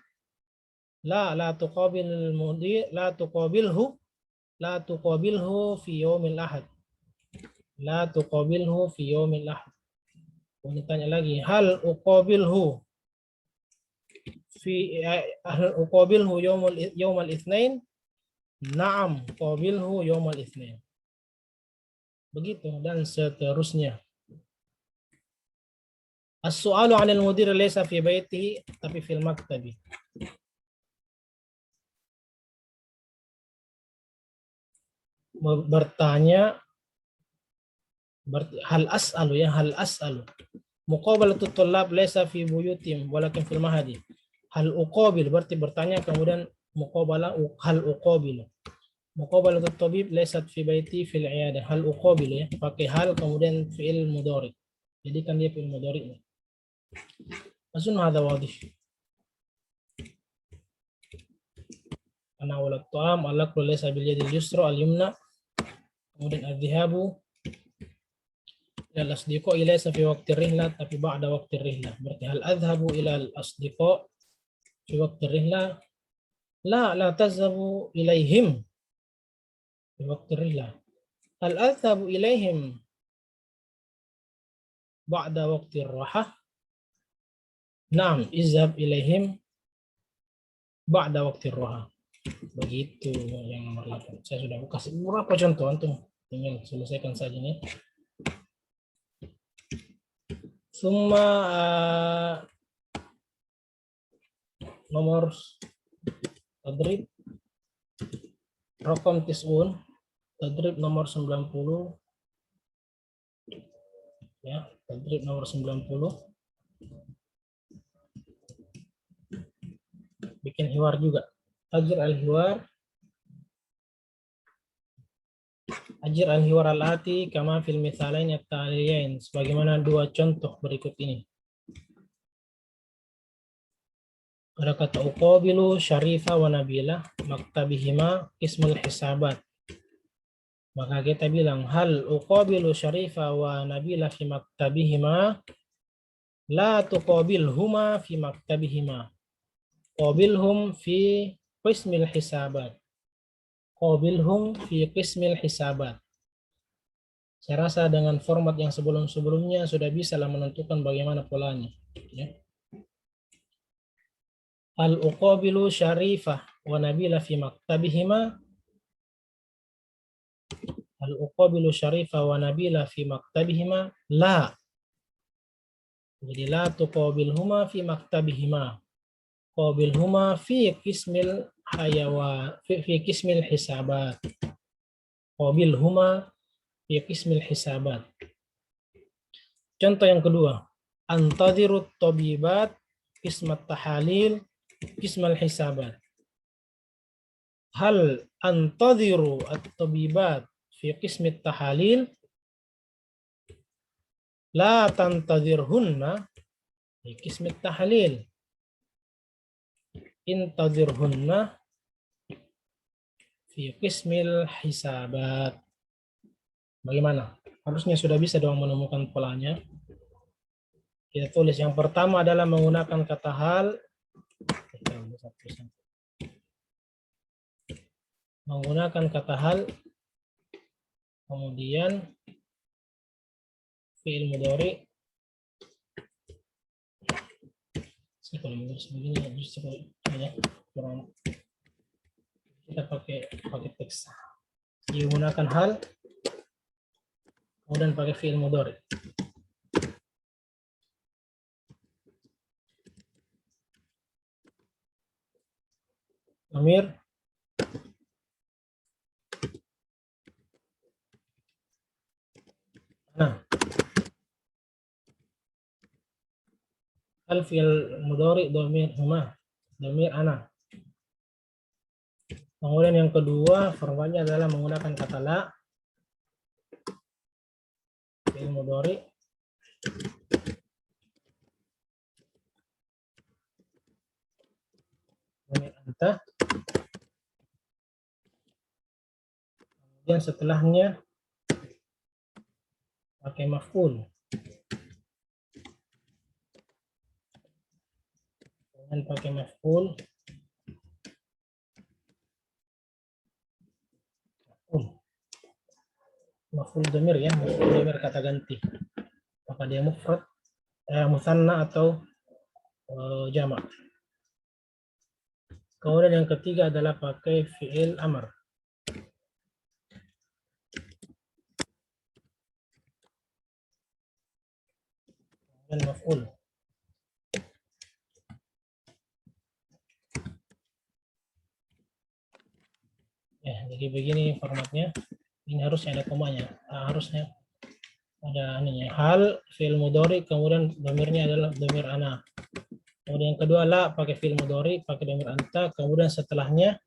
la tuqabilul mudir la tuqabilhu fi yaumil ahad. La tuqabilhu fi yaumil ahad. Kemudian tanya lagi, hal uqabilhu yaumal itsnain? Na'am, qabilhu yaumal itsnain. Begitu dan seterusnya. As-su'alu 'anil mudir laysa fi baitihi tapi fil maktabi. Bertanya hal as'alu muqabalatut thullab laysa fi buyutim walakin fil mahadi. Hal uqabil berarti bertanya, kemudian muqabalah hal uqabil. Muqabalatut tabib laysat fi baiti fil iyadah. Hal uqabil ya, pakai hal kemudian fi'il mudhari. Jadi kan dia fi'il mudhari. Azun hadha wadih. Ana wala ta'am alaqul laysa bil yadil yusra al yumna. Kemudian adh-dhahabu ila al-asdiqa laysa fi waqti rihlah tapi ba'da waqti rihlah. Berarti hal adhhabu ila al-asdiqa fi waqti rihlah? La tazhabu ilaihim fi waqti rihlah. Hal adhhabu ilaihim ba'da waqti rahah? Naam, izhab ilaihim ba'da waqti rahah. Begitu yang nomor 8. Saya sudah kasih beberapa contoh, antum tinggal selesaikan saja nih. Summa nomor tadrib raqam tis'un, tadrib nomor 90 ya, tadrib nomor 90. Bikin hiwar juga. Ajir al-hiwar al-ati kama fil mithalain at-taliyain, sebagaimana dua contoh berikut ini. Ada kata uqabilu syarifa wa nabila maktabihima ismul hisabat. Maka kita bilang hal uqabilu syarifa wa nabila fi maktabihima la tuqabilhuma fi maktabihima. Qabilhum fi qismil hisabat. Qabilhum fi qismil hisabat. Saya rasa dengan format yang sebelum-sebelumnya sudah bisa lah menentukan bagaimana polanya. Ya. Al-uqabilu syarifah wa nabila fi maktabihima. Al-uqabilu syarifah wa nabila fi maktabihima. La. Jadi la tuqabilhuma fi maktabihima. Qabilhuma fi qismil hayawa fi qismil hisabat. Qabilhuma fi qismil hisabat. Contoh yang kedua, antadhirut tabibat qismat tahalil qismal hisabat. Hal antadhiru at-tabibat fi qismit tahalil? La tantadhirhunna fi qismit tahalil. Intadhirhunna fi qismil hisabat. Bagaimana? Harusnya sudah bisa dong menemukan polanya. Kita tulis yang pertama adalah menggunakan kata hal. Menggunakan kata hal, kemudian fi'il mudhari. Kalau menulis begini justru ya kurang, kita pakai teks. Menggunakan hal, kemudian pakai fi'il mudhari. Amir, nah, hal fi'il mudhari dhamir huma, dhamir ana. Kemudian yang kedua formatnya adalah menggunakan kata la, fi'il mudhari, dhamir anta. Kemudian setelahnya pakai maf'ul. Kemudian pakai maf'ul. Maf'ul dhamir ya, maf'ul dhamir kata ganti. Apakah dia mufrad, musanna atau jamak. Kemudian yang ketiga adalah pakai fi'il amr. Dan maf'ul. Ya, jadi begini formatnya. Ini harusnya ada komanya. Harusnya ada ininya. Hal fi'il mudhari, kemudian dhamirnya adalah dhamir ana. Kemudian yang kedua la pakai fi'il mudhari, pakai dhamir anta, kemudian setelahnya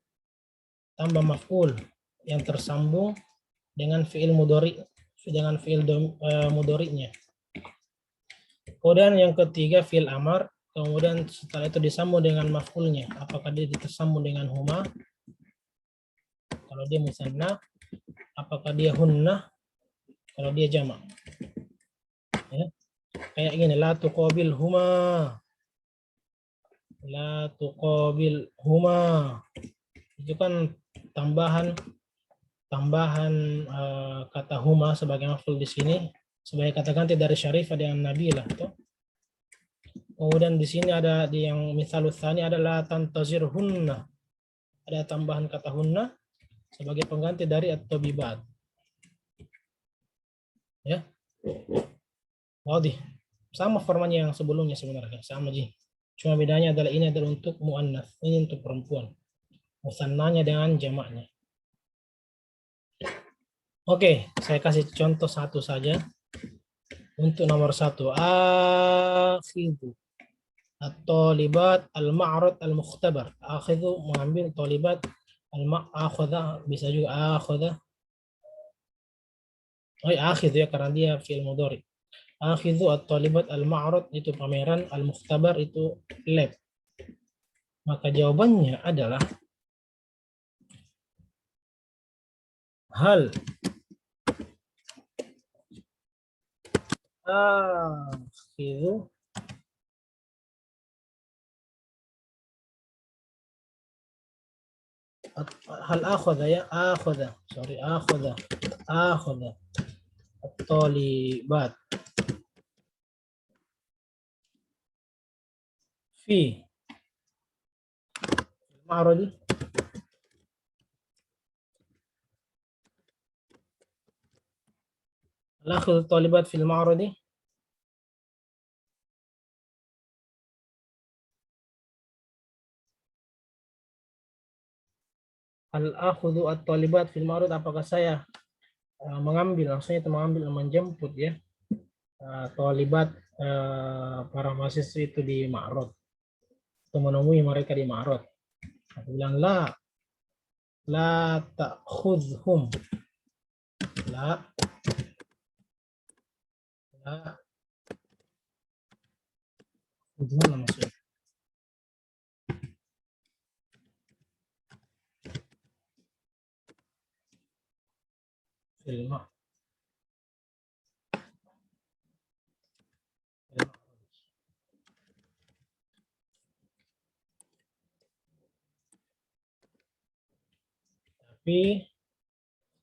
tambah maf'ul yang tersambung dengan fi'il mudhari, dengan fi'il mudhari'nya. Kemudian yang ketiga fi'il amar, kemudian setelah itu disambung dengan maf'ulnya. Apakah dia tersambung dengan huma? Kalau dia musanna, apakah dia hunna? Kalau dia jamak. Ya. Kayak gini, la tuqabil huma. La tuqabil huma. Itu kan tambahan kata huma sebagai maf'ul di sini sebagai kata ganti dari syarifah dengan nabilah tuh. Kemudian di sini ada di yang misalul tsani adalah tantazir hunna. Ada tambahan kata hunna sebagai pengganti dari at-tabibat. Ya. Wadih. Sama formatnya yang sebelumnya sebenarnya, sama ji. Cuma bedanya adalah ini adalah untuk muannats, ini untuk perempuan. Musannanya dengan jamaknya. Oke, saya kasih contoh satu saja. Untuk nomor satu, akhidhu at-talibat al-ma'rad al-mukhtabar. Akhidhu mengambil talibat al-ma'akhadha, bisa juga akhadha. Oh, akhidhu ya karena dia fi'il mudhari. Akhidhu at-talibat al-ma'rad itu pameran, al-mukhtabar itu lab. Maka jawabannya adalah hal akhidhu hal akhadha ya akhadha at-talibat fi ma'radi al-akhidhu at-talibat fil ma'radi al-akhidhu at-talibat fil ma'rad. Apakah saya mengambil, maksudnya itu mengambil, menjemput ya talibat para mahasiswa itu di ma'rad atau menemui mereka di ma'rad. Aku bilang la ta'khudhum, la khudhum maksudnya. Filma. fi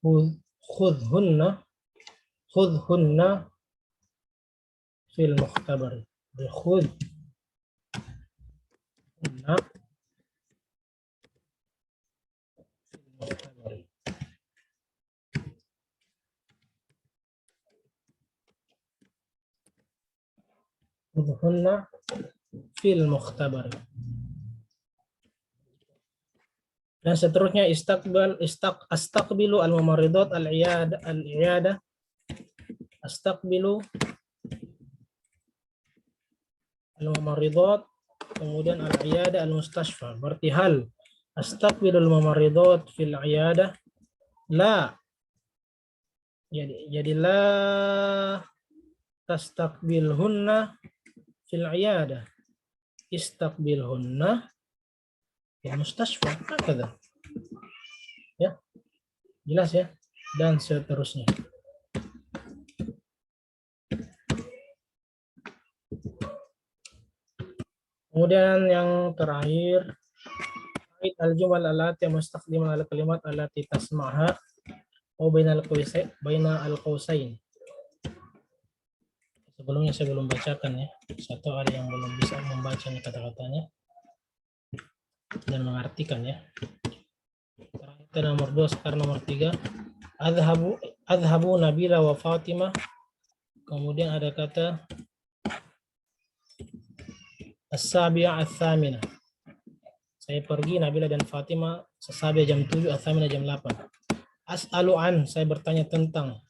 khudhunna khudhunna fil mukhtabari. Khudhunna fil mukhtabari. Khudhunna fil mukhtabari. Dan seterusnya astaqbilu al-mumaridat al-iyada astaqbilu al-mumaridat, kemudian al-iyada al-mustashfa. Berarti hal astaqbilu al-mumaridat fil iyada, la, jadi la tastaqbilhunna fil iyada, istaqbilhunna fil mustashfa. Hakadha. Ya, jelas ya, dan seterusnya. Kemudian yang terakhir, al-jumal allati mustaqdiman al kalimat allati tasma'ha au bainal qausain. Sebelumnya saya belum bacakan ya. Satu ada yang belum bisa membaca kata-katanya dan mengartikan ya. Terakhir nomor 2, sekarang nomor 3. Adhabu Nabila wa Fatimah. Kemudian ada kata as-sabi'a ats-tsamina. Saya pergi, Nabila dan Fatimah, as-sabi'a jam 7, ats-tsamina jam 8. As'alu an, saya bertanya tentang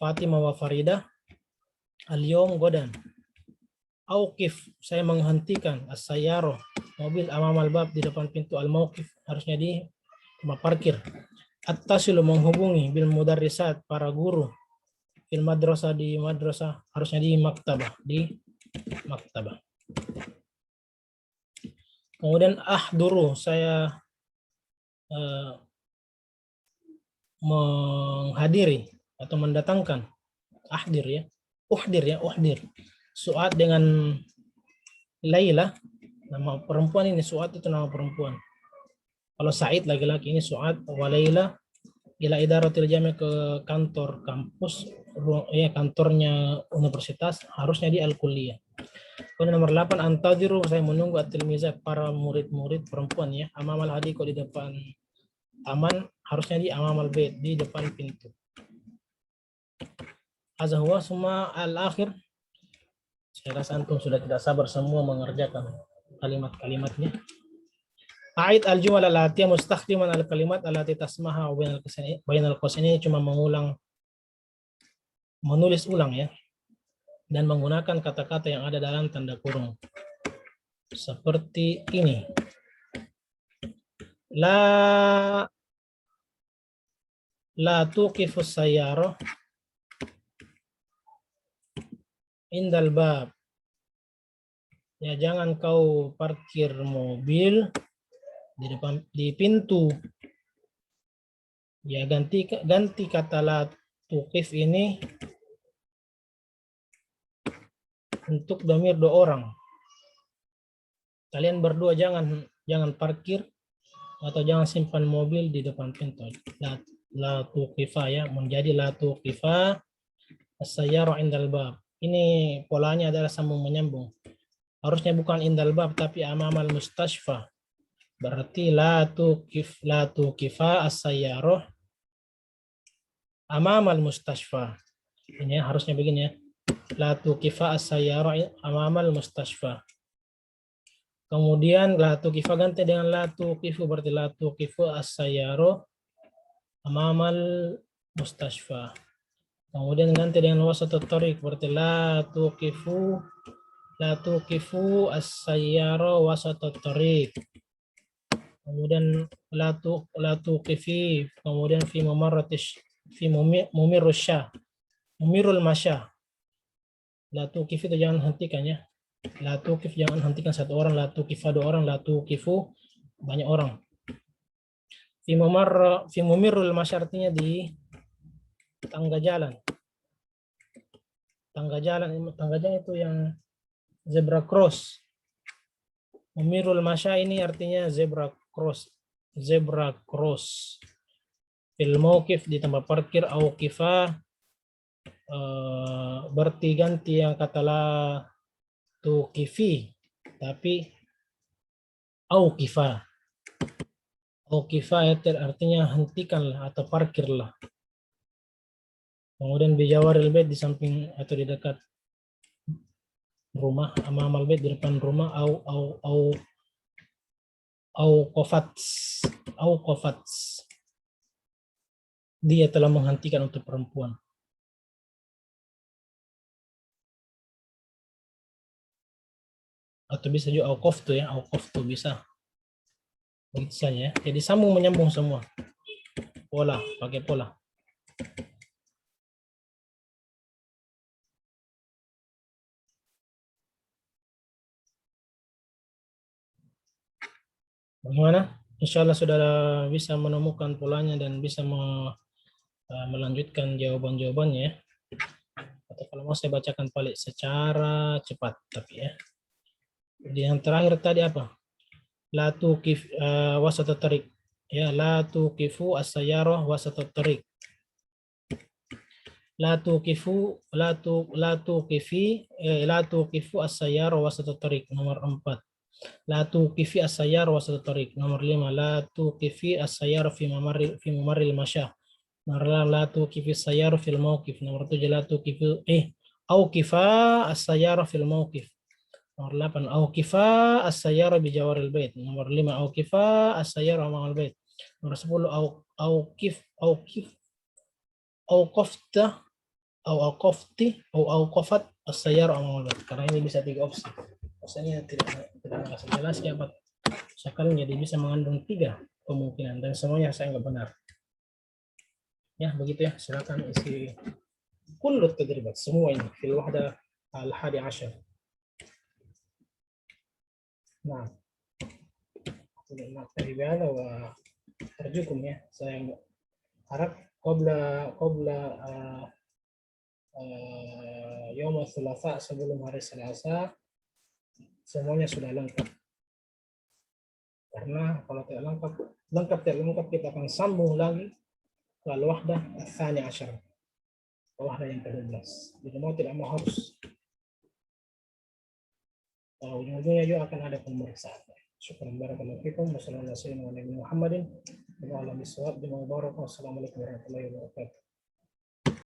Fatimah wa Faridah al-yawm godan. Auqif, saya menghentikan as-sayyarah, mobil amamal bab, di depan pintu, al-mauqif, harusnya di tempat parkir. At-tasilu, menghubungi, bil mudarrisat, para guru, fil madrasah, di madrasah, harusnya di maktabah, Kemudian ahduru, saya menghadiri atau mendatangkan, uhdir. Suat dengan Laila, nama perempuan ini, Suat itu nama perempuan. Kalau Said laki-laki, ini Suat wa Laila ila idaratil jami, ke kantor kampus, ya kantornya universitas, harusnya di al-kulliyah. Kemudian nomor 8, antadiru, saya menunggu at-tilmizat, para murid-murid perempuan ya, amamal hadiko, di depan taman, harusnya di amamal bait, di depan pintu. Hadza huwa, summa al-akhir. Saya rasa antum sudah tidak sabar semua mengerjakan kalimat-kalimatnya. A'id al-jumal allati mustakhdiman al-kalimat allati tasmaha bainal qausain, ini cuma menulis ulang ya, dan menggunakan kata-kata yang ada dalam tanda kurung. Seperti ini. La tuqifus sayyarah indal bab. Ya, jangan kau parkir mobil di pintu. Ya, ganti kata la tuqif ini untuk dhamir 2 orang. Kalian berdua jangan parkir atau jangan simpan mobil di depan pintu. La tuqifa ya, menjadi la tuqifa as-sayyara indal bab. Ini polanya adalah sambung menyambung. Harusnya bukan indal bab tapi amamal mustashfa. Berarti la tuqifa as-sayyara amamal mustashfa. Ini harusnya begini ya. La tuqifa as-sayyara amamal mustashfa. Kemudian la tuqifa ganti dengan la tuqifu, berarti la tuqifu as-sayyara amamal mustashfa. Kemudian ganti dengan wasatut thariq, berarti la tuqifu as-sayyara wasatut thariq. Kemudian la tuqifi, kemudian fi mumirrus syah, mumirul masya. La tuqifi itu jangan hentikan ya. La tuqif jangan hentikan 1 orang, la tuqifa 2 orang, la tuqifu banyak orang. Fi mumirrul masya artinya di tangga jalan. Tangga jalan itu yang zebra cross. Mumirul masya ini artinya zebra cross. fil mauqif di tempat parkir, auqifa berarti ganti yang kata la tuqifi, tapi auqifa. Auqifa itu artinya hentikanlah atau parkirlah. Kemudian bijawaril bait di samping atau di dekat rumah, amamal bait di depan rumah, au qafats. Dia telah menghentikan untuk perempuan. Atau bisa juga auqaftu ya, auqaftu bisa. Begitu saja ya. Jadi sambung menyambung semua. Pola, pakai pola. Bagaimana? Insya Allah sudah bisa menemukan polanya dan bisa melanjutkan jawaban-jawabannya ya. Atau kalau mau saya bacakan balik secara cepat tapi ya. Jadi yang terakhir tadi apa? La tuqif wasat tarik. Ya, la tuqifu as-sayyarah wasat tarik. La tuqifu la tuqifu as-sayyarah wasat tarik nomor 4. La tuqifi as-sayyarah wasat tarik nomor 5. La tuqifi as-sayyarah fi mamarril masyah. Nomor 6. La tuqifi as-sayyarah fil mauqif. Nomor 7. La tuqifu auqifa as-sayyarah fil mauqif. Nomor 8. Auqifa as-sayyara bi jawaril bait. Nomor 5. Auqifa as-sayyara ma'al bait. Nomor 10. Auqafta auqafat as-sayyara ma'al bait. Karena ini bisa 3 opsi. Maksudnya tidak jelas siapa sekali, jadi bisa mengandung 3 kemungkinan dan semuanya saya nggak benar. Ya, begitu ya. Silakan isi kullu tadribat semua ini fil wahda al-hadi asyar. Nah, naktafi bihadza wa arjukum ya. Saya harap qabla yaum Tsulasa, sebelum hari Selasa semuanya sudah lengkap. Karena kalau tidak lengkap kita akan sambung lagi ke al-wahdah ats-tsani asyar. Wahdah yang ke-12. Jadi mau tidak mau harus. Kalau ujung-ujungnya juga akan ada pemeriksaan. Syukran barakallahu fikum. Wassalamualaikum warahmatullahi wabarakatuh. Wassalamualaikum warahmatullahi wabarakatuh.